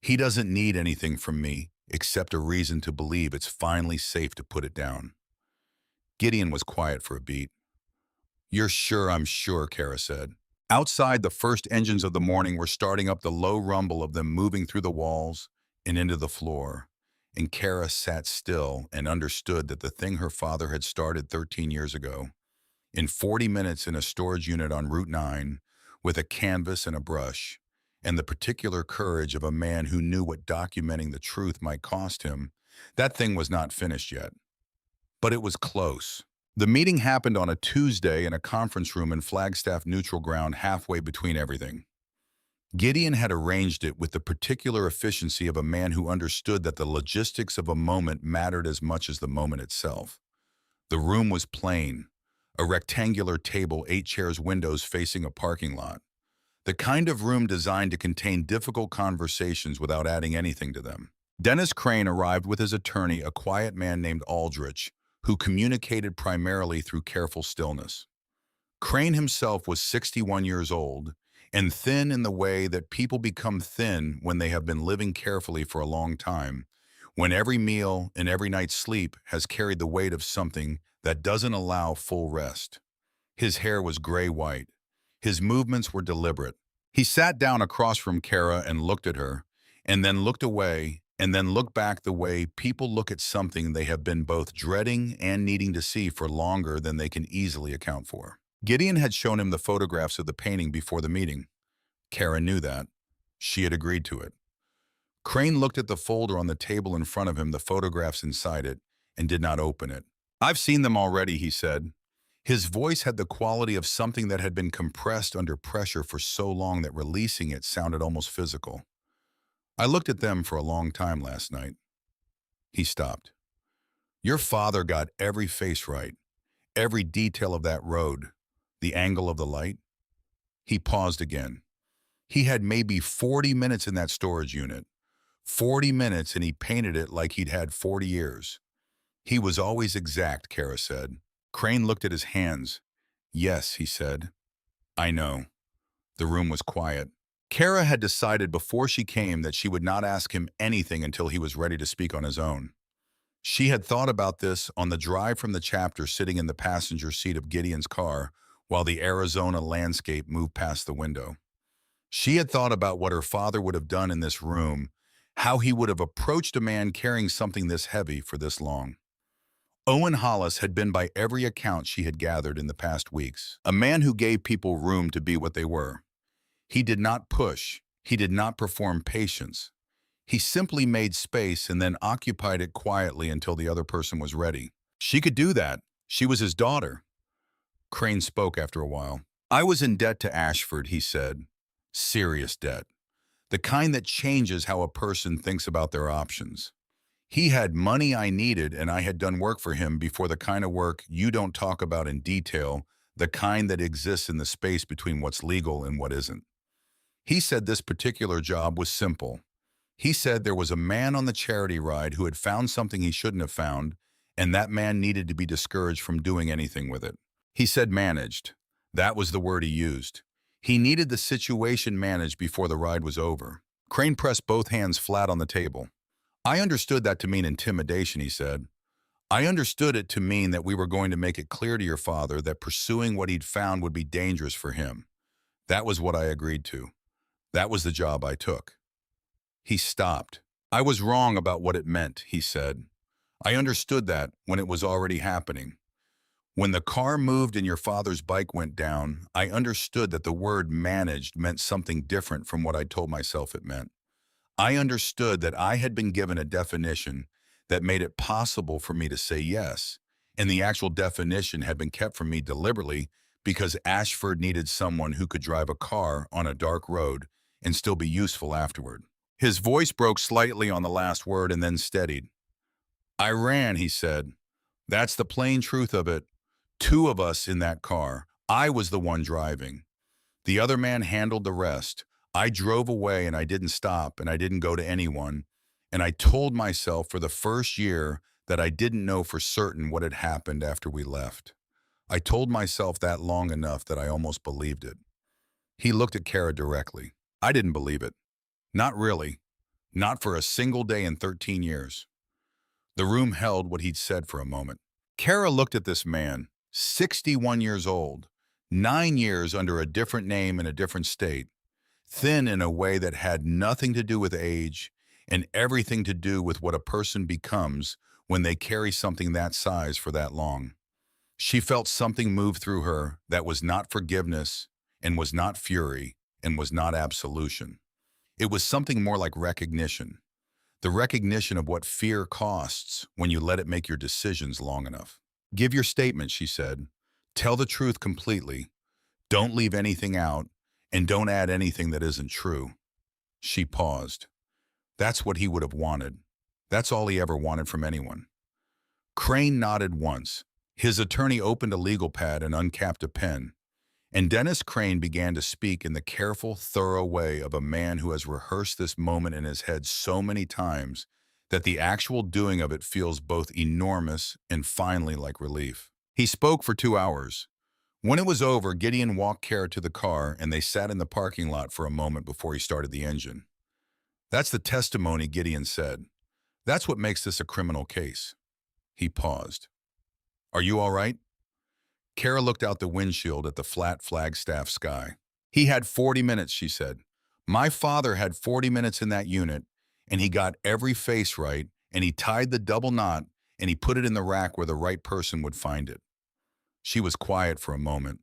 He doesn't need anything from me except a reason to believe it's finally safe to put it down." Gideon was quiet for a beat. "You're sure?" "I'm sure," Kara said. Outside, the first engines of the morning were starting up, the low rumble of them moving through the walls and into the floor. And Kara sat still and understood that the thing her father had started 13 years ago, in 40 minutes in a storage unit on Route 9, with a canvas and a brush, and the particular courage of a man who knew what documenting the truth might cost him, that thing was not finished yet. But it was close. The meeting happened on a Tuesday in a conference room in Flagstaff Neutral Ground, halfway between everything. Gideon had arranged it with the particular efficiency of a man who understood that the logistics of a moment mattered as much as the moment itself. The room was plain, a rectangular table, 8 chairs, windows facing a parking lot. The kind of room designed to contain difficult conversations without adding anything to them. Dennis Crane arrived with his attorney, a quiet man named Aldrich, who communicated primarily through careful stillness. Crane himself was 61 years old, and thin in the way that people become thin when they have been living carefully for a long time, when every meal and every night's sleep has carried the weight of something that doesn't allow full rest. His hair was gray-white. His movements were deliberate. He sat down across from Kara and looked at her, and then looked away, and then looked back the way people look at something they have been both dreading and needing to see for longer than they can easily account for. Gideon had shown him the photographs of the painting before the meeting. Kara knew that. She had agreed to it. Crane looked at the folder on the table in front of him, the photographs inside it, and did not open it. "I've seen them already," he said. His voice had the quality of something that had been compressed under pressure for so long that releasing it sounded almost physical. "I looked at them for a long time last night." He stopped. "Your father got every face right, every detail of that road, the angle of the light." He paused again. He had maybe 40 minutes in that storage unit. 40 minutes, and he painted it like he'd had 40 years. "He was always exact," Kara said. Crane looked at his hands. "Yes," he said. "I know." The room was quiet. Kara had decided before she came that she would not ask him anything until he was ready to speak on his own. She had thought about this on the drive from the chapter, sitting in the passenger seat of Gideon's car while the Arizona landscape moved past the window. She had thought about what her father would have done in this room, how he would have approached a man carrying something this heavy for this long. Owen Hollis had been, by every account she had gathered in the past weeks, a man who gave people room to be what they were. He did not push. He did not perform patience. He simply made space and then occupied it quietly until the other person was ready. She could do that. She was his daughter. Crane spoke after a while. "I was in debt to Ashford," he said. "Serious debt. The kind that changes how a person thinks about their options. He had money I needed, and I had done work for him before, the kind of work you don't talk about in detail, the kind that exists in the space between what's legal and what isn't. He said this particular job was simple. He said there was a man on the charity ride who had found something he shouldn't have found, and that man needed to be discouraged from doing anything with it. He said managed. That was the word he used. He needed the situation managed before the ride was over." Crane pressed both hands flat on the table. "I understood that to mean intimidation," he said. "I understood it to mean that we were going to make it clear to your father that pursuing what he'd found would be dangerous for him. That was what I agreed to. That was the job I took." He stopped. "I was wrong about what it meant," he said. "I understood that when it was already happening. When the car moved and your father's bike went down, I understood that the word managed meant something different from what I told myself it meant. I understood that I had been given a definition that made it possible for me to say yes, and the actual definition had been kept from me deliberately because Ashford needed someone who could drive a car on a dark road and still be useful afterward." His voice broke slightly on the last word and then steadied. "I ran," he said. "That's the plain truth of it. 2 of us in that car. I was the one driving. The other man handled the rest. I drove away and I didn't stop and I didn't go to anyone. And I told myself for the first year that I didn't know for certain what had happened after we left. I told myself that long enough that I almost believed it." He looked at Kara directly. "I didn't believe it. Not really. Not for a single day in 13 years. The room held what he'd said for a moment. Kara looked at this man, 61 years old, 9 years under a different name in a different state, thin in a way that had nothing to do with age and everything to do with what a person becomes when they carry something that size for that long. She felt something move through her that was not forgiveness and was not fury and was not absolution. It was something more like recognition, the recognition of what fear costs when you let it make your decisions long enough. Give your statement, she said. Tell the truth completely. Don't leave anything out, and don't add anything that isn't true. She paused. That's what he would have wanted. That's all he ever wanted from anyone. Crane nodded once. His attorney opened a legal pad and uncapped a pen, and Dennis Crane began to speak in the careful, thorough way of a man who has rehearsed this moment in his head so many times that the actual doing of it feels both enormous and finally like relief. He spoke for 2 hours. When it was over, Gideon walked Kara to the car and they sat in the parking lot for a moment before he started the engine. That's the testimony, Gideon said. That's what makes this a criminal case. He paused. Are you all right? Kara looked out the windshield at the flat Flagstaff sky. He had 40 minutes, she said. My father had 40 minutes in that unit, and he got every face right, and he tied the double knot, and he put it in the rack where the right person would find it. She was quiet for a moment.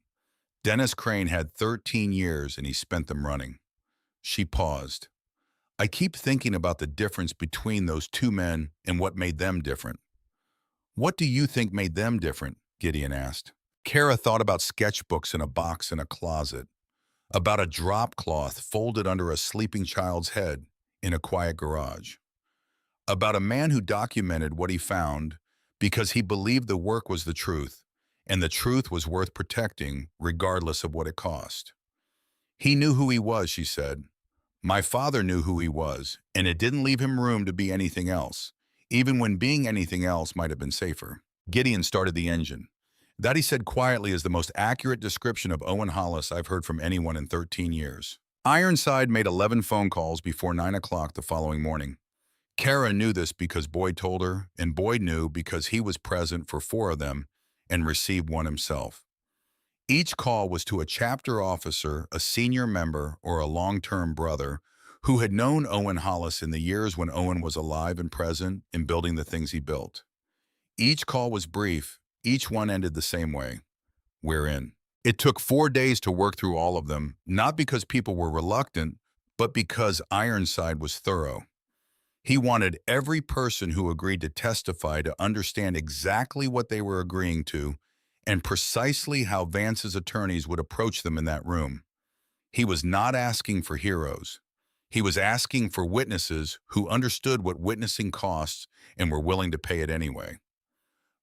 Dennis Crane had 13 years, and he spent them running. She paused. I keep thinking about the difference between those two men and what made them different. What do you think made them different? Gideon asked. Kara thought about sketchbooks in a box in a closet, about a drop cloth folded under a sleeping child's head in a quiet garage, about a man who documented what he found because he believed the work was the truth, and the truth was worth protecting regardless of what it cost. He knew who he was, she said. My father knew who he was, and it didn't leave him room to be anything else, even when being anything else might have been safer. Gideon started the engine. That, he said quietly, is the most accurate description of Owen Hollis I've heard from anyone in 13 years. Ironside made 11 phone calls before 9 o'clock the following morning. Kara knew this because Boyd told her, and Boyd knew because he was present for 4 of them and received one himself. Each call was to a chapter officer, a senior member, or a long-term brother who had known Owen Hollis in the years when Owen was alive and present in building the things he built. Each call was brief. Each one ended the same way. We're in. It took 4 days to work through all of them, not because people were reluctant, but because Ironside was thorough. He wanted every person who agreed to testify to understand exactly what they were agreeing to and precisely how Vance's attorneys would approach them in that room. He was not asking for heroes. He was asking for witnesses who understood what witnessing costs and were willing to pay it anyway.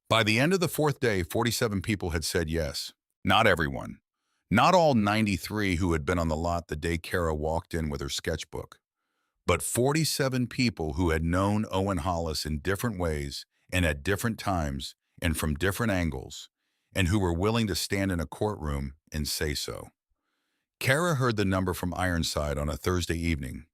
By the end of the 4th day, 47 people had said yes. Not everyone. Not all 93 who had been on the lot the day Kara walked in with her sketchbook. But 47 people who had known Owen Hollis in different ways and at different times and from different angles, and who were willing to stand in a courtroom and say so. Kara heard the number from Ironside on a Thursday evening.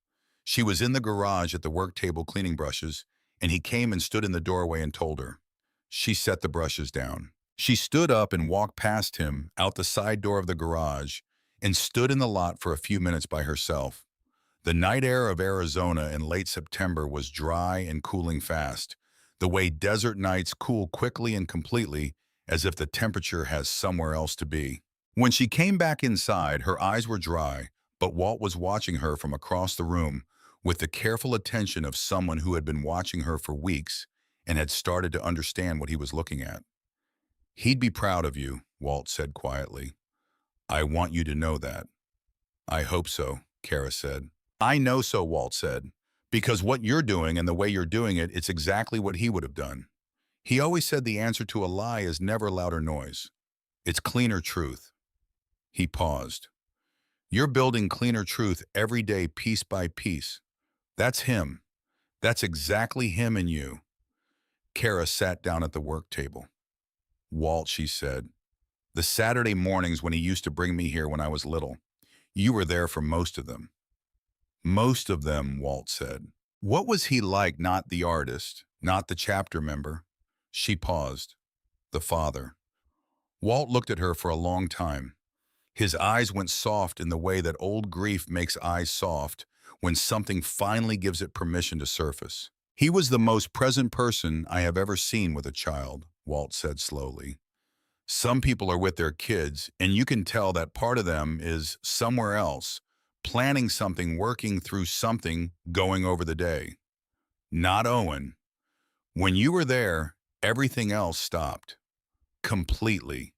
She was in the garage at the work table cleaning brushes, and he came and stood in the doorway and told her. She set the brushes down. She stood up and walked past him out the side door of the garage and stood in the lot for a few minutes by herself. The night air of Arizona in late September was dry and cooling fast, the way desert nights cool quickly and completely as if the temperature has somewhere else to be. When she came back inside, her eyes were dry, but Walt was watching her from across the room with the careful attention of someone who had been watching her for weeks and had started to understand what he was looking at. He'd be proud of you, Walt said quietly. I want you to know that. I hope so, Kara said. I know so, Walt said, because what you're doing and the way you're doing it, it's exactly what he would have done. He always said the answer to a lie is never louder noise. It's cleaner truth. He paused. You're building cleaner truth every day, piece by piece. That's him. That's exactly him and you. Kara sat down at the work table. Walt, she said, the Saturday mornings when he used to bring me here when I was little, you were there for most of them. Most of them, Walt said. What was he like, not the artist, not the chapter member? She paused. The father. Walt looked at her for a long time. His eyes went soft in the way that old grief makes eyes soft when something finally gives it permission to surface. He was the most present person I have ever seen with a child, Walt said slowly. Some people are with their kids, and you can tell that part of them is somewhere else, planning something, working through something, going over the day. Not Owen. When you were there, everything else stopped. Completely.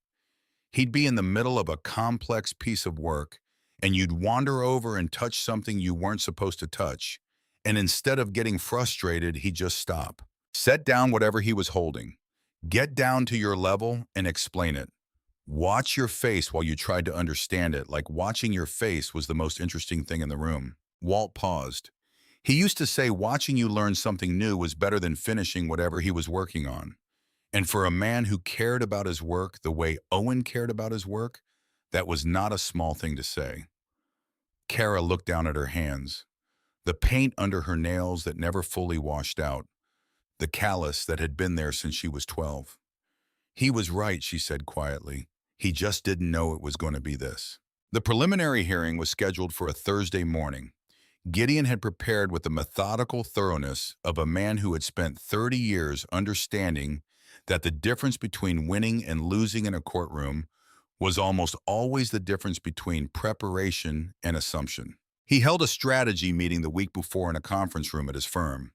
He'd be in the middle of a complex piece of work, and you'd wander over and touch something you weren't supposed to touch, and instead of getting frustrated, he'd just stop. Set down whatever he was holding. Get down to your level and explain it. Watch your face while you tried to understand it, like watching your face was the most interesting thing in the room. Walt paused. He used to say watching you learn something new was better than finishing whatever he was working on. And for a man who cared about his work the way Owen cared about his work, that was not a small thing to say. Kara looked down at her hands, the paint under her nails that never fully washed out, the callus that had been there since she was 12. He was right, she said quietly. He just didn't know it was going to be this. The preliminary hearing was scheduled for a Thursday morning. Gideon had prepared with the methodical thoroughness of a man who had spent 30 years understanding that the difference between winning and losing in a courtroom was almost always the difference between preparation and assumption. He held a strategy meeting the week before in a conference room at his firm.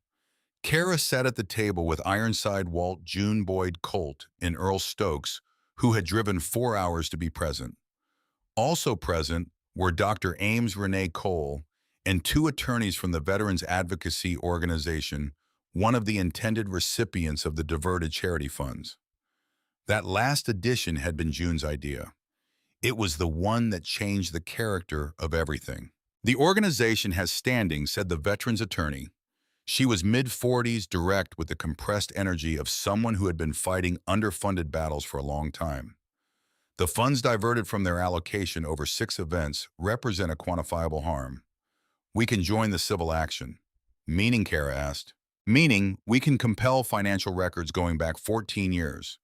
Kara sat at the table with Ironside Walt June Boyd Colt and Earl Stokes, who had driven 4 hours to be present. Also present were Dr. Ames Renee Cole and 2 attorneys from the Veterans Advocacy Organization, one of the intended recipients of the diverted charity funds. That last edition had been June's idea. It was the one that changed the character of everything. The organization has standing, said the veterans attorney. She was mid-40s, direct, with the compressed energy of someone who had been fighting underfunded battles for a long time. The funds diverted from their allocation over 6 events represent a quantifiable harm. We can join the civil action. Meaning, Kara asked. Meaning, we can compel financial records going back 14 years.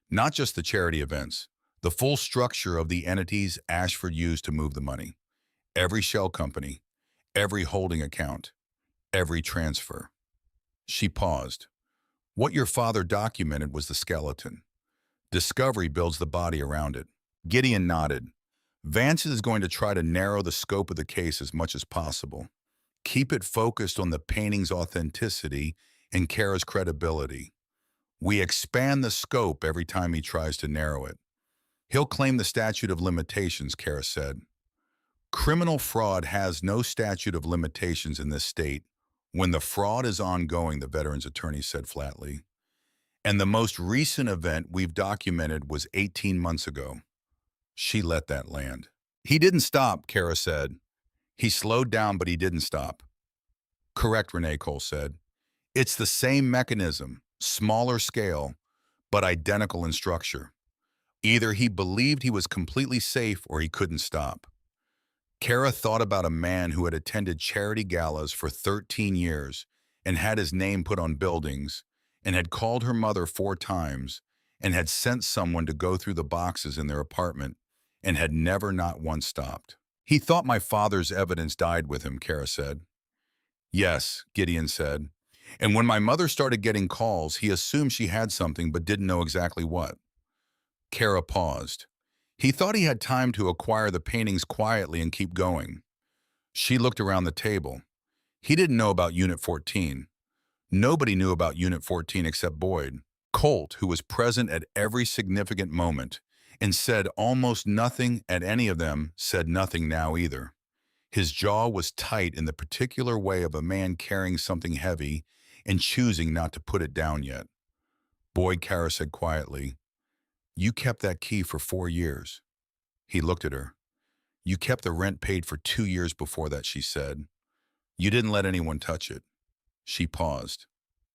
Not just the charity events, the full structure of the entities Ashford used to move the money. Every shell company, every holding account, every transfer. She paused. What your father documented was the skeleton. Discovery builds the body around it. Gideon nodded. Vance is going to try to narrow the scope of the case as much as possible. Keep it focused on the painting's authenticity and Kara's credibility. We expand the scope every time he tries to narrow it. He'll claim the statute of limitations, Kara said. Criminal fraud has no statute of limitations in this state. When the fraud is ongoing, the veterans attorney said flatly. And the most recent event we've documented was 18 months ago. She let that land. He didn't stop, Kara said. He slowed down, but he didn't stop. Correct, Renee Cole said. It's the same mechanism, smaller scale, but identical in structure. Either he believed he was completely safe or he couldn't stop. Kara thought about a man who had attended charity galas for 13 years and had his name put on buildings, and had called her mother 4 times, and had sent someone to go through the boxes in their apartment, and had never not once stopped. He thought my father's evidence died with him, Kara said. Yes, Gideon said. And when my mother started getting calls, he assumed she had something but didn't know exactly what. Kara paused. He thought he had time to acquire the paintings quietly and keep going. She looked around the table. He didn't know about Unit 14. Nobody knew about Unit 14 except Boyd. Colt, who was present at every significant moment and said almost nothing at any of them, said nothing now either. His jaw was tight in the particular way of a man carrying something heavy and choosing not to put it down yet. Boyd, Kara said quietly, "You kept that key for 4 years." He looked at her. "You kept the rent paid for 2 years before that," she said. "You didn't let anyone touch it." She paused.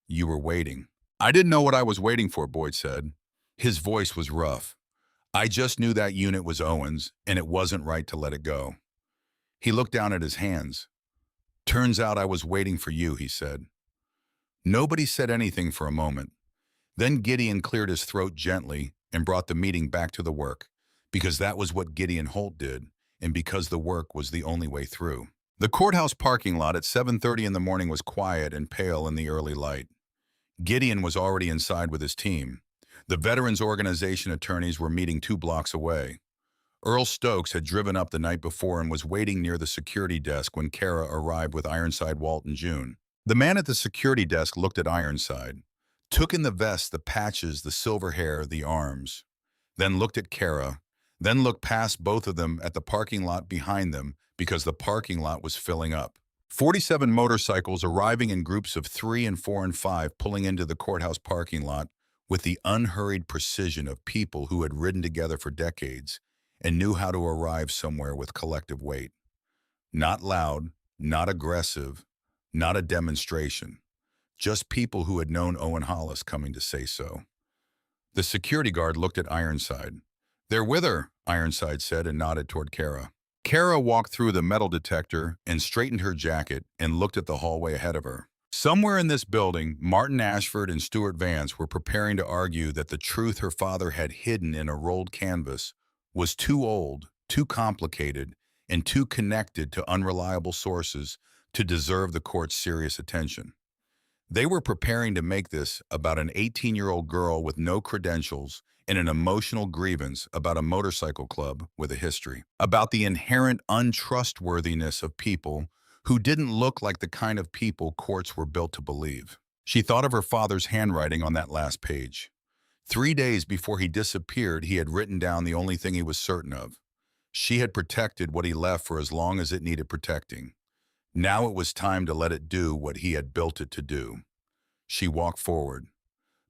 "You were waiting." "I didn't know what I was waiting for," Boyd said. His voice was rough. "I just knew that unit was Owen's, and it wasn't right to let it go." He looked down at his hands. "Turns out I was waiting for you," he said. Nobody said anything for a moment. Then Gideon cleared his throat gently and brought the meeting back to the work. because that was what Gideon Holt did, and because the work was the only way through. The courthouse parking lot at 7:30 in the morning was quiet and pale in the early light. Gideon was already inside with his team. The Veterans Organization attorneys were meeting 2 blocks away. Earl Stokes had driven up the night before and was waiting near the security desk when Kara arrived with Ironside, Walt, and June. The man at the security desk looked at Ironside, took in the vest, the patches, the silver hair, the arms, then looked at Kara, then looked past both of them at the parking lot behind them because the parking lot was filling up. 47 motorcycles arriving in groups of 3 and 4 and 5 pulling into the courthouse parking lot with the unhurried precision of people who had ridden together for decades and knew how to arrive somewhere with collective weight. Not loud, not aggressive, not a demonstration. Just people who had known Owen Hollis coming to say so. The security guard looked at Ironside. "They're with her," Ironside said and nodded toward Kara. Kara walked through the metal detector and straightened her jacket and looked at the hallway ahead of her. Somewhere in this building, Martin Ashford and Stuart Vance were preparing to argue that the truth her father had hidden in a rolled canvas was too old, too complicated, and too connected to unreliable sources to deserve the court's serious attention. They were preparing to make this about an 18-year-old girl with no credentials and an emotional grievance about a motorcycle club with a history, about the inherent untrustworthiness of people who didn't look like the kind of people courts were built to believe. She thought of her father's handwriting on that last page. 3 days before he disappeared, he had written down the only thing he was certain of. She had protected what he left for as long as it needed protecting. Now it was time to let it do what he had built it to do. She walked forward.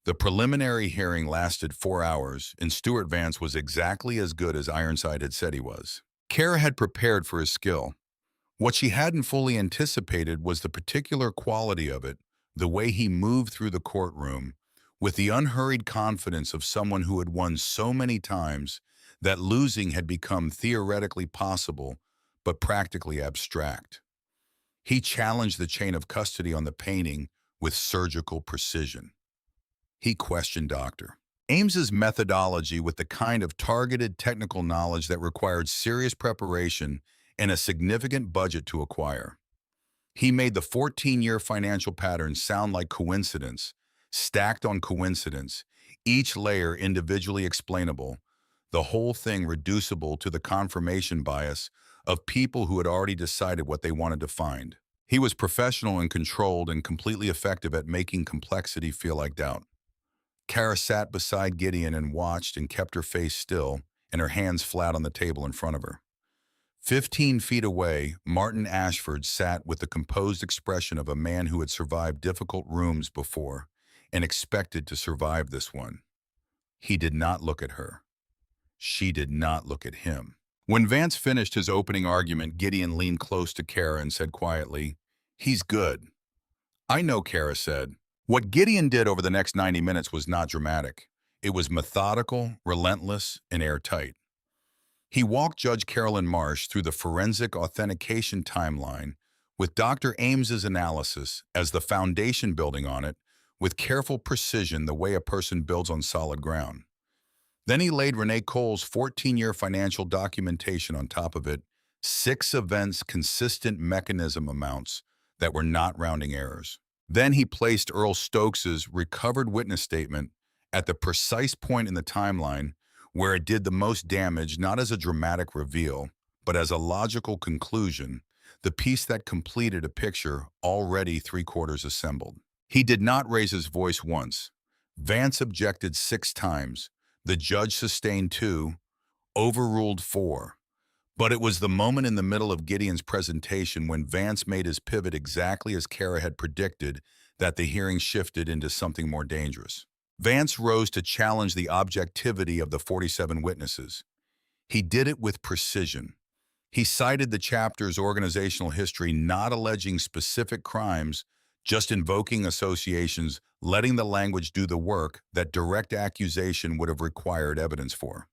The preliminary hearing lasted 4 hours, and Stuart Vance was exactly as good as Ironside had said he was. Kara had prepared for his skill. What she hadn't fully anticipated was the particular quality of it, the way he moved through the courtroom, with the unhurried confidence of someone who had won so many times that losing had become theoretically possible, but practically abstract. He challenged the chain of custody on the painting with surgical precision. He questioned Dr. Ames's methodology with the kind of targeted technical knowledge that required serious preparation and a significant budget to acquire. He made the 14-year financial pattern sound like coincidence, stacked on coincidence, each layer individually explainable, the whole thing reducible to the confirmation bias of people who had already decided what they wanted to find. He was professional and controlled and completely effective at making complexity feel like doubt. Kara sat beside Gideon and watched and kept her face still and her hands flat on the table in front of her. 15 feet away, Martin Ashford sat with the composed expression of a man who had survived difficult rooms before and expected to survive this one. He did not look at her. She did not look at him. When Vance finished his opening argument, Gideon leaned close to Kara and said quietly, "He's good." "I know," Kara said. What Gideon did over the next 90 minutes was not dramatic. It was methodical, relentless, and airtight. He walked Judge Carolyn Marsh through the forensic authentication timeline with Dr. Ames's analysis as the foundation building on it with careful precision the way a person builds on solid ground. Then he laid Renee Cole's 14-year financial documentation on top of it, 6 events, consistent mechanism amounts that were not rounding errors. Then he placed Earl Stokes's recovered witness statement at the precise point in the timeline where it did the most damage, not as a dramatic reveal, but as a logical conclusion, the piece that completed a picture already 3/4 assembled. He did not raise his voice once. Vance objected 6 times. The judge sustained 2, overruled 4. But it was the moment in the middle of Gideon's presentation when Vance made his pivot exactly as Kara had predicted that the hearing shifted into something more dangerous. Vance rose to challenge the objectivity of the 47 witnesses. He did it with precision. He cited the chapter's organizational history, not alleging specific crimes, just invoking associations, letting the language do the work that direct accusation would have required evidence for.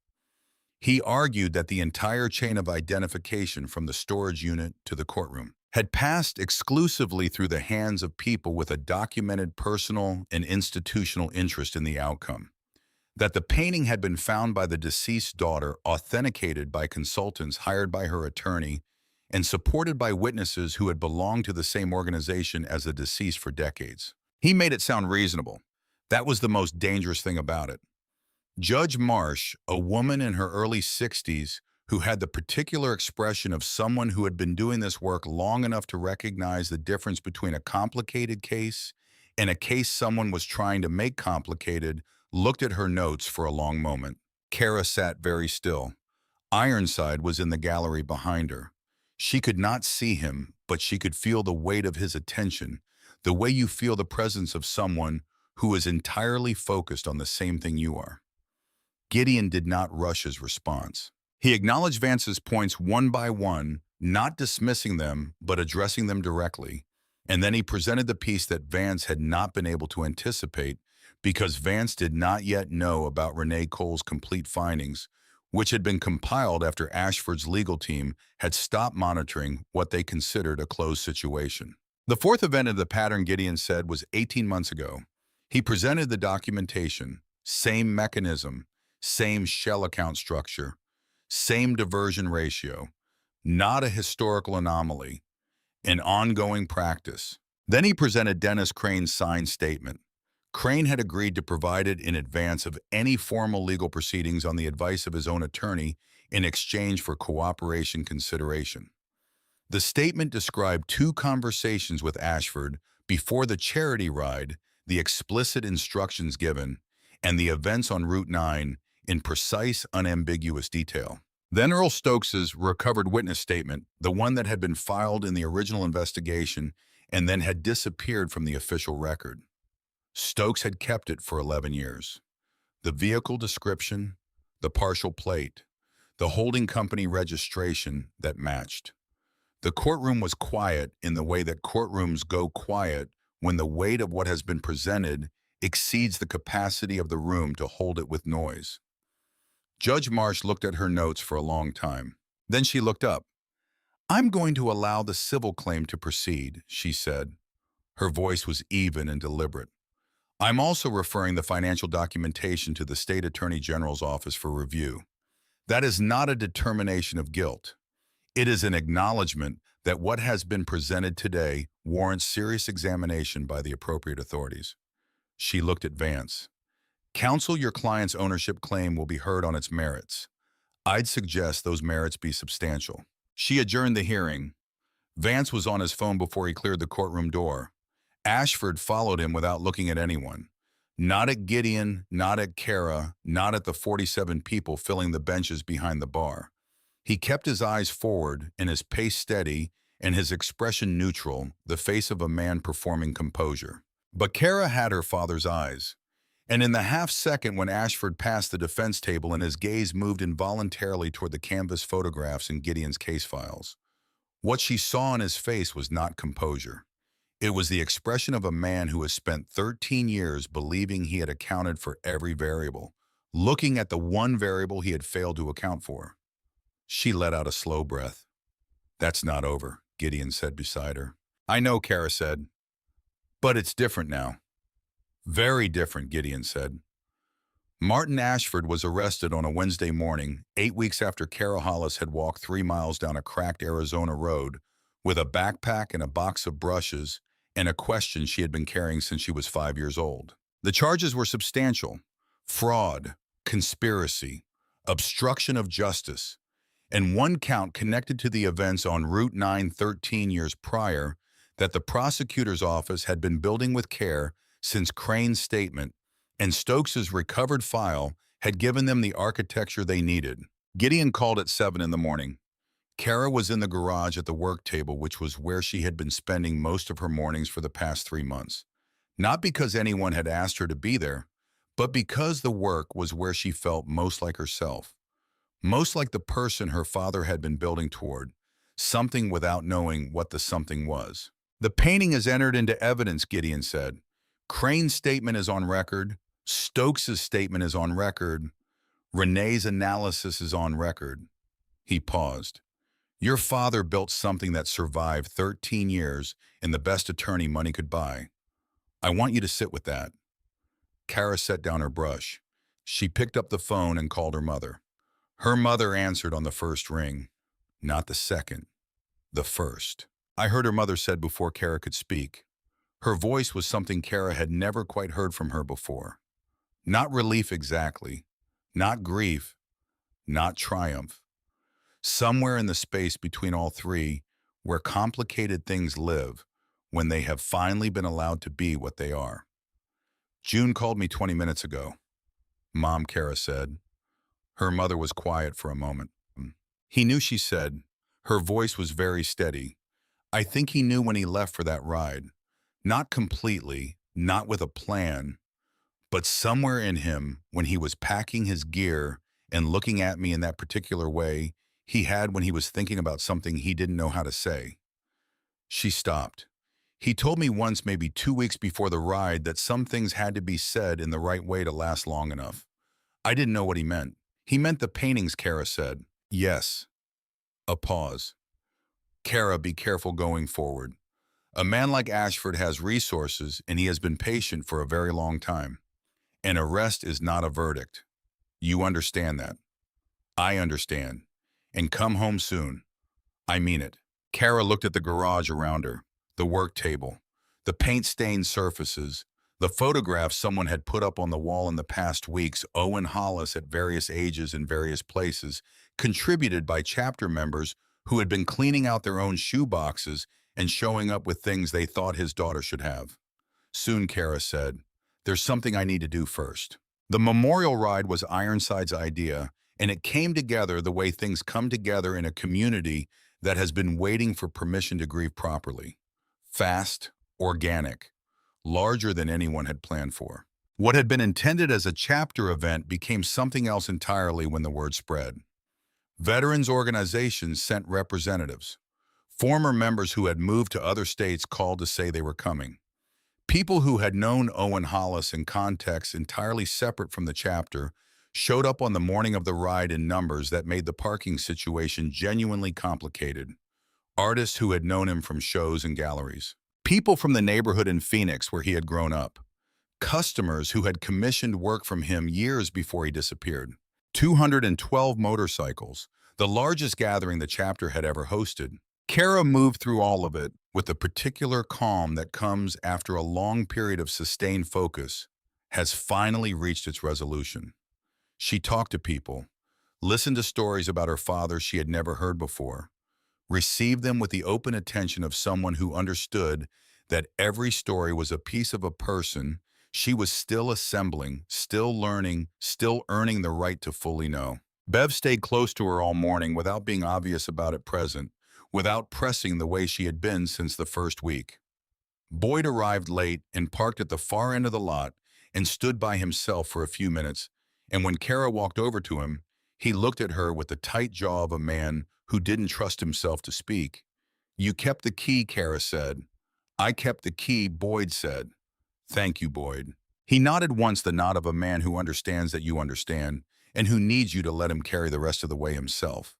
He argued that the entire chain of identification from the storage unit to the courtroom had passed exclusively through the hands of people with a documented personal and institutional interest in the outcome. That the painting had been found by the deceased daughter, authenticated by consultants hired by her attorney, and supported by witnesses who had belonged to the same organization as the deceased for decades. He made it sound reasonable. That was the most dangerous thing about it. Judge Marsh, a woman in her early 60s who had the particular expression of someone who had been doing this work long enough to recognize the difference between a complicated case and a case someone was trying to make complicated, looked at her notes for a long moment. Kara sat very still. Ironside was in the gallery behind her. She could not see him, but she could feel the weight of his attention, the way you feel the presence of someone who is entirely focused on the same thing you are. Gideon did not rush his response. He acknowledged Vance's points one by one, not dismissing them, but addressing them directly. And then he presented the piece that Vance had not been able to anticipate because Vance did not yet know about Renee Cole's complete findings, which had been compiled after Ashford's legal team had stopped monitoring what they considered a closed situation. The fourth event of the pattern, Gideon said, was 18 months ago. He presented the documentation, same mechanism, same shell account structure, same diversion ratio, not a historical anomaly, an ongoing practice. Then he presented Dennis Crane's signed statement. Crane had agreed to provide it in advance of any formal legal proceedings on the advice of his own attorney in exchange for cooperation consideration. The statement described 2 conversations with Ashford before the charity ride, the explicit instructions given, and the events on Route 9 in precise, unambiguous detail. Then Earl Stokes's recovered witness statement, the one that had been filed in the original investigation and then had disappeared from the official record. Stokes had kept it for 11 years. The vehicle description, the partial plate, the holding company registration that matched. The courtroom was quiet in the way that courtrooms go quiet when the weight of what has been presented exceeds the capacity of the room to hold it with noise. Judge Marsh looked at her notes for a long time. Then she looked up. "I'm going to allow the civil claim to proceed," she said. Her voice was even and deliberate. "I'm also referring the financial documentation to the State Attorney General's office for review. That is not a determination of guilt. It is an acknowledgement that what has been presented today warrants serious examination by the appropriate authorities." She looked at Vance. "Counsel, your client's ownership claim will be heard on its merits. I'd suggest those merits be substantial." She adjourned the hearing. Vance was on his phone before he cleared the courtroom door. Ashford followed him without looking at anyone. Not at Gideon, not at Kara, not at the 47 people filling the benches behind the bar. He kept his eyes forward and his pace steady and his expression neutral, the face of a man performing composure. But Kara had her father's eyes. And in the half-second when Ashford passed the defense table and his gaze moved involuntarily toward the canvas photographs in Gideon's case files, what she saw in his face was not composure. It was the expression of a man who has spent 13 years believing he had accounted for every variable, looking at the one variable he had failed to account for. She let out a slow breath. "That's not over," Gideon said beside her. "I know," Kara said. "But it's different now." "Very different," Gideon said. Martin Ashford was arrested on a Wednesday morning, 8 weeks after Kara Hollis had walked 3 miles down a cracked Arizona road with a backpack and a box of brushes and a question she had been carrying since she was 5 years old. The charges were substantial: fraud, conspiracy, obstruction of justice, and one count connected to the events on Route 9 13 years prior that the prosecutor's office had been building with care since Crane's statement and Stokes's recovered file had given them the architecture they needed. Gideon called at 7 in the morning. Kara was in the garage at the work table, which was where she had been spending most of her mornings for the past 3 months. Not because anyone had asked her to be there, but because the work was where she felt most like herself. Most like the person her father had been building toward, something without knowing what the something was. "The painting is entered into evidence," Gideon said. "Crane's statement is on record. Stokes's statement is on record. Renee's analysis is on record." He paused. "Your father built something that survived 13 years in the best attorney money could buy. I want you to sit with that." Kara set down her brush. She picked up the phone and called her mother. Her mother answered on the first ring. Not the second, the first. I heard her mother said before Kara could speak. Her voice was something Kara had never quite heard from her before. Not relief exactly, not grief, not triumph. Somewhere in the space between all three, where complicated things live when they have finally been allowed to be what they are. June called me 20 minutes ago, Mom, Kara said. Her mother was quiet for a moment. He knew, she said. Her voice was very steady. I think he knew when he left for that ride. Not completely, not with a plan, but somewhere in him, when he was packing his gear and looking at me in that particular way he had when he was thinking about something he didn't know how to say. She stopped. He told me once, maybe 2 weeks before the ride, that some things had to be said in the right way to last long enough. I didn't know what he meant. He meant the paintings, Kara said. Yes. A pause. Kara, be careful going forward. A man like Ashford has resources, and he has been patient for a very long time. An arrest is not a verdict. You understand that. I understand. And come home soon. I mean it. Kara looked at the garage around her, the work table, the paint-stained surfaces, the photographs someone had put up on the wall in the past weeks, Owen Hollis at various ages in various places, contributed by chapter members who had been cleaning out their own shoe boxes and showing up with things they thought his daughter should have. Soon, Kara said, there's something I need to do first. The memorial ride was Ironside's idea, and it came together the way things come together in a community that has been waiting for permission to grieve properly. Fast, organic, larger than anyone had planned for. What had been intended as a chapter event became something else entirely when the word spread. Veterans organizations sent representatives. Former members who had moved to other states called to say they were coming. People who had known Owen Hollis in contexts entirely separate from the chapter showed up on the morning of the ride in numbers that made the parking situation genuinely complicated. Artists who had known him from shows and galleries. People from the neighborhood in Phoenix where he had grown up. Customers who had commissioned work from him years before he disappeared. 212 motorcycles, the largest gathering the chapter had ever hosted. Kara moved through all of it with the particular calm that comes after a long period of sustained focus has finally reached its resolution. She talked to people, listened to stories about her father she had never heard before, received them with the open attention of someone who understood that every story was a piece of a person she was still assembling, still learning, still earning the right to fully know. Bev stayed close to her all morning without being obvious about it present, without pressing the way she had been since the first week. Boyd arrived late and parked at the far end of the lot and stood by himself for a few minutes, and when Kara walked over to him, he looked at her with the tight jaw of a man who didn't trust himself to speak. You kept the key, Kara said. I kept the key, Boyd said. Thank you, Boyd. He nodded once, the nod of a man who understands that you understand and who needs you to let him carry the rest of the way himself.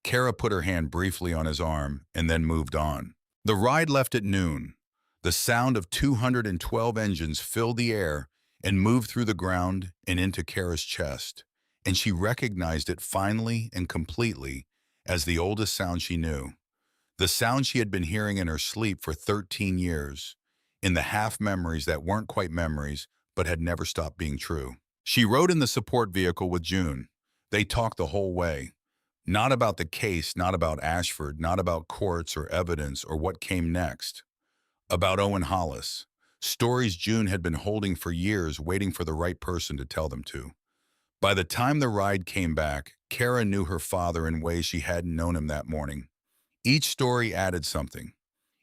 Kara put her hand briefly on his arm and then moved on. The ride left at noon. The sound of 212 engines filled the air and moved through the ground and into Kara's chest, and she recognized it finally and completely as the oldest sound she knew. The sound she had been hearing in her sleep for 13 years, in the half-memories that weren't quite memories but had never stopped being true. She rode in the support vehicle with June. They talked the whole way. Not about the case, not about Ashford, not about courts or evidence or what came next. About Owen Hollis. Stories June had been holding for years, waiting for the right person to tell them to. By the time the ride came back, Kara knew her father in ways she hadn't known him that morning. Each story added something.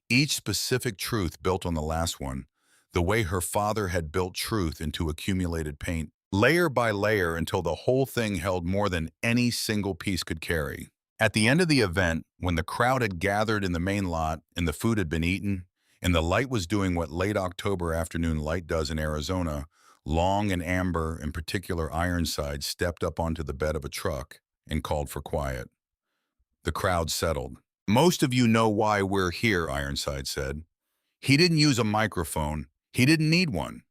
Each specific truth built on the last one, the way her father had built truth into accumulated paint, layer by layer until the whole thing held more than any single piece could carry. At the end of the event, when the crowd had gathered in the main lot and the food had been eaten, and the light was doing what late October afternoon light does in Arizona, Long and Amber, in particular Ironside, stepped up onto the bed of a truck and called for quiet. The crowd settled. Most of you know why we're here, Ironside said. He didn't use a microphone. He didn't need one.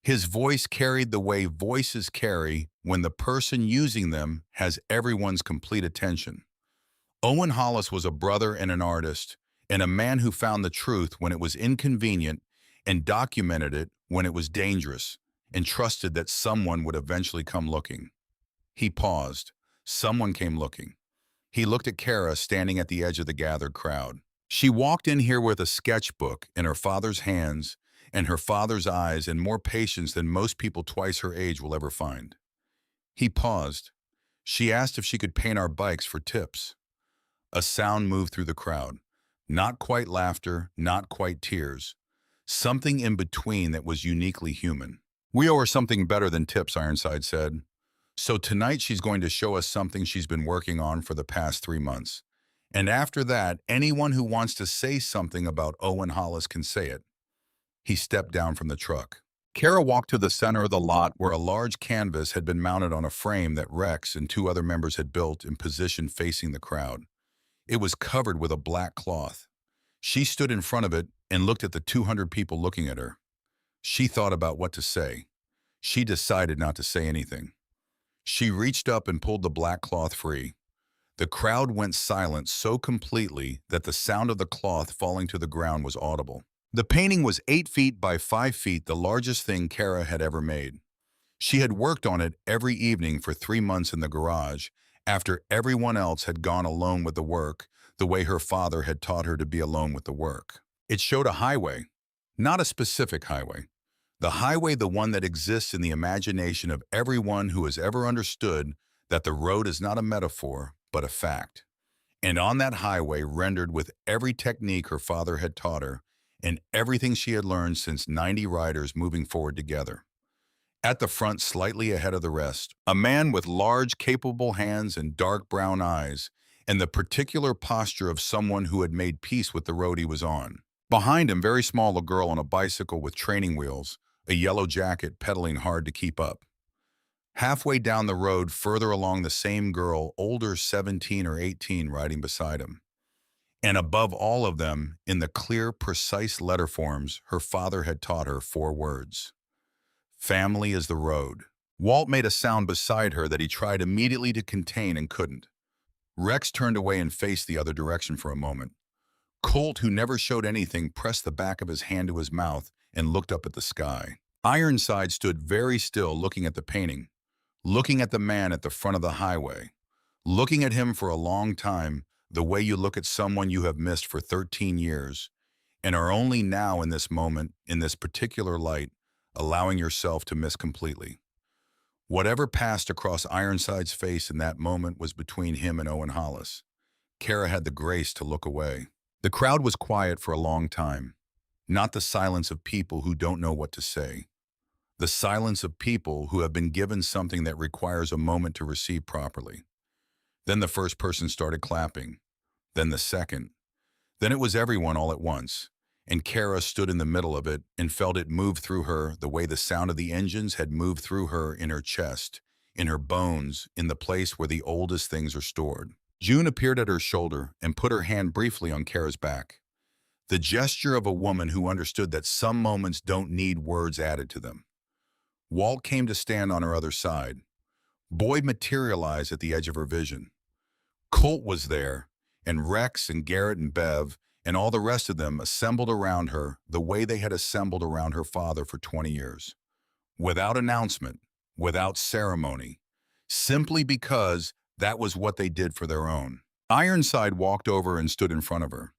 His voice carried the way voices carry when the person using them has everyone's complete attention. Owen Hollis was a brother and an artist, and a man who found the truth when it was inconvenient and documented it when it was dangerous, and trusted that someone would eventually come looking. He paused. Someone came looking. He looked at Kara standing at the edge of the gathered crowd. She walked in here with a sketchbook in her father's hands and her father's eyes and more patience than most people twice her age will ever find. He paused. She asked if she could paint our bikes for tips. A sound moved through the crowd. Not quite laughter, not quite tears. Something in between that was uniquely human. We owe her something better than tips, Ironside said. So tonight she's going to show us something she's been working on for the past 3 months. And after that, anyone who wants to say something about Owen Hollis can say it. He stepped down from the truck. Kara walked to the center of the lot where a large canvas had been mounted on a frame that Rex and 2 other members had built in position facing the crowd. It was covered with a black cloth. She stood in front of it and looked at the 200 people looking at her. She thought about what to say. She decided not to say anything. She reached up and pulled the black cloth free. The crowd went silent so completely that the sound of the cloth falling to the ground was audible. The painting was 8 feet by 5 feet, the largest thing Kara had ever made. She had worked on it every evening for 3 months in the garage, after everyone else had gone alone with the work, the way her father had taught her to be alone with the work. It showed a highway, not a specific highway. The one that exists in the imagination of everyone who has ever understood that the road is not a metaphor, but a fact. And on that highway, rendered with every technique her father had taught her, and everything she had learned since 90 riders moving forward together. At the front, slightly ahead of the rest, a man with large, capable hands and dark brown eyes, and the particular posture of someone who had made peace with the road he was on. Behind him, very small, a girl on a bicycle with training wheels, a yellow jacket pedaling hard to keep up. Halfway down the road, further along, the same girl, older 17 or 18, riding beside him. And above all of them, in the clear, precise letter forms, her father had taught her 4 words. Family is the road. Walt made a sound beside her that he tried immediately to contain and couldn't. Rex turned away and faced the other direction for a moment. Colt, who never showed anything, pressed the back of his hand to his mouth and looked up at the sky. Ironside stood very still, looking at the painting, looking at the man at the front of the highway, looking at him for a long time, the way you look at someone you have missed for 13 years, and are only now in this moment, in this particular light, allowing yourself to miss completely. Whatever passed across Ironside's face in that moment was between him and Owen Hollis. Kara had the grace to look away. The crowd was quiet for a long time. Not the silence of people who don't know what to say. The silence of people who have been given something that requires a moment to receive properly. Then the first person started clapping. Then the second. Then it was everyone all at once. And Kara stood in the middle of it and felt it move through her the way the sound of the engines had moved through her in her chest, in her bones, in the place where the oldest things are stored. June appeared at her shoulder and put her hand briefly on Kara's back. The gesture of a woman who understood that some moments don't need words added to them. Walt came to stand on her other side. Boyd materialized at the edge of her vision. Colt was there, and Rex and Garrett and Bev and all the rest of them assembled around her the way they had assembled around her father for 20 years. Without announcement, without ceremony, simply because that was what they did for their own. Ironside walked over and stood in front of her.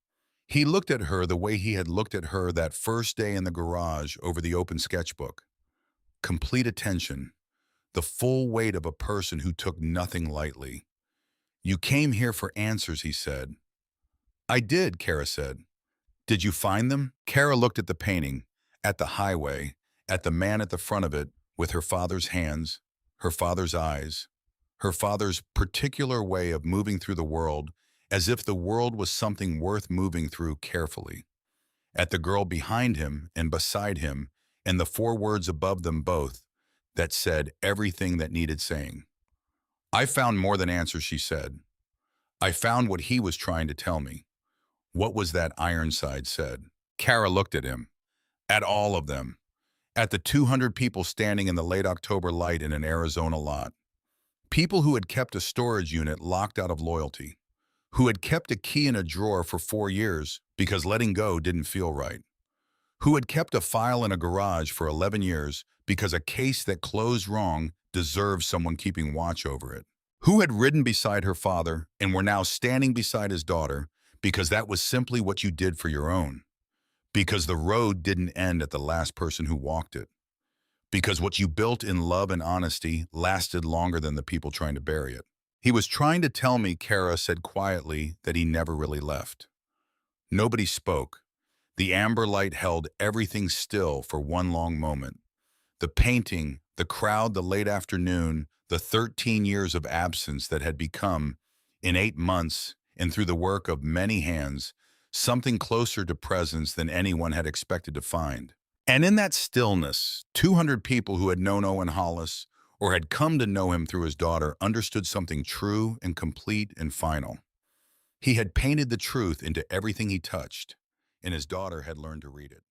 He looked at her the way he had looked at her that first day in the garage over the open sketchbook. Complete attention, the full weight of a person who took nothing lightly. "You came here for answers," he said. "I did," Kara said. "Did you find them?" Kara looked at the painting, at the highway, at the man at the front of it, with her father's hands, her father's eyes, her father's particular way of moving through the world, as if the world was something worth moving through carefully. At the girl behind him and beside him, and the 4 words above them both that said everything that needed saying. "I found more than answers," she said. "I found what he was trying to tell me." "What was that?" Ironside said. Kara looked at him, at all of them, At the 200 people standing in the late October light in an Arizona lot. People who had kept a storage unit locked out of loyalty. Who had kept a key in a drawer for 4 years because letting go didn't feel right. Who had kept a file in a garage for 11 years because a case that closed wrong deserved someone keeping watch over it. Who had ridden beside her father and were now standing beside his daughter because that was simply what you did for your own. Because the road didn't end at the last person who walked it. Because what you built in love and honesty lasted longer than the people trying to bury it. He was trying to tell me, Kara said quietly, that he never really left. Nobody spoke. The amber light held everything still for one long moment. The painting, the crowd, the late afternoon, the 13 years of absence that had become, in 8 months, and through the work of many hands, something closer to presence than anyone had expected to find. And in that stillness, 200 people who had known Owen Hollis or had come to know him through his daughter understood something true and complete and final. He had painted the truth into everything he touched, and his daughter had learned to read it.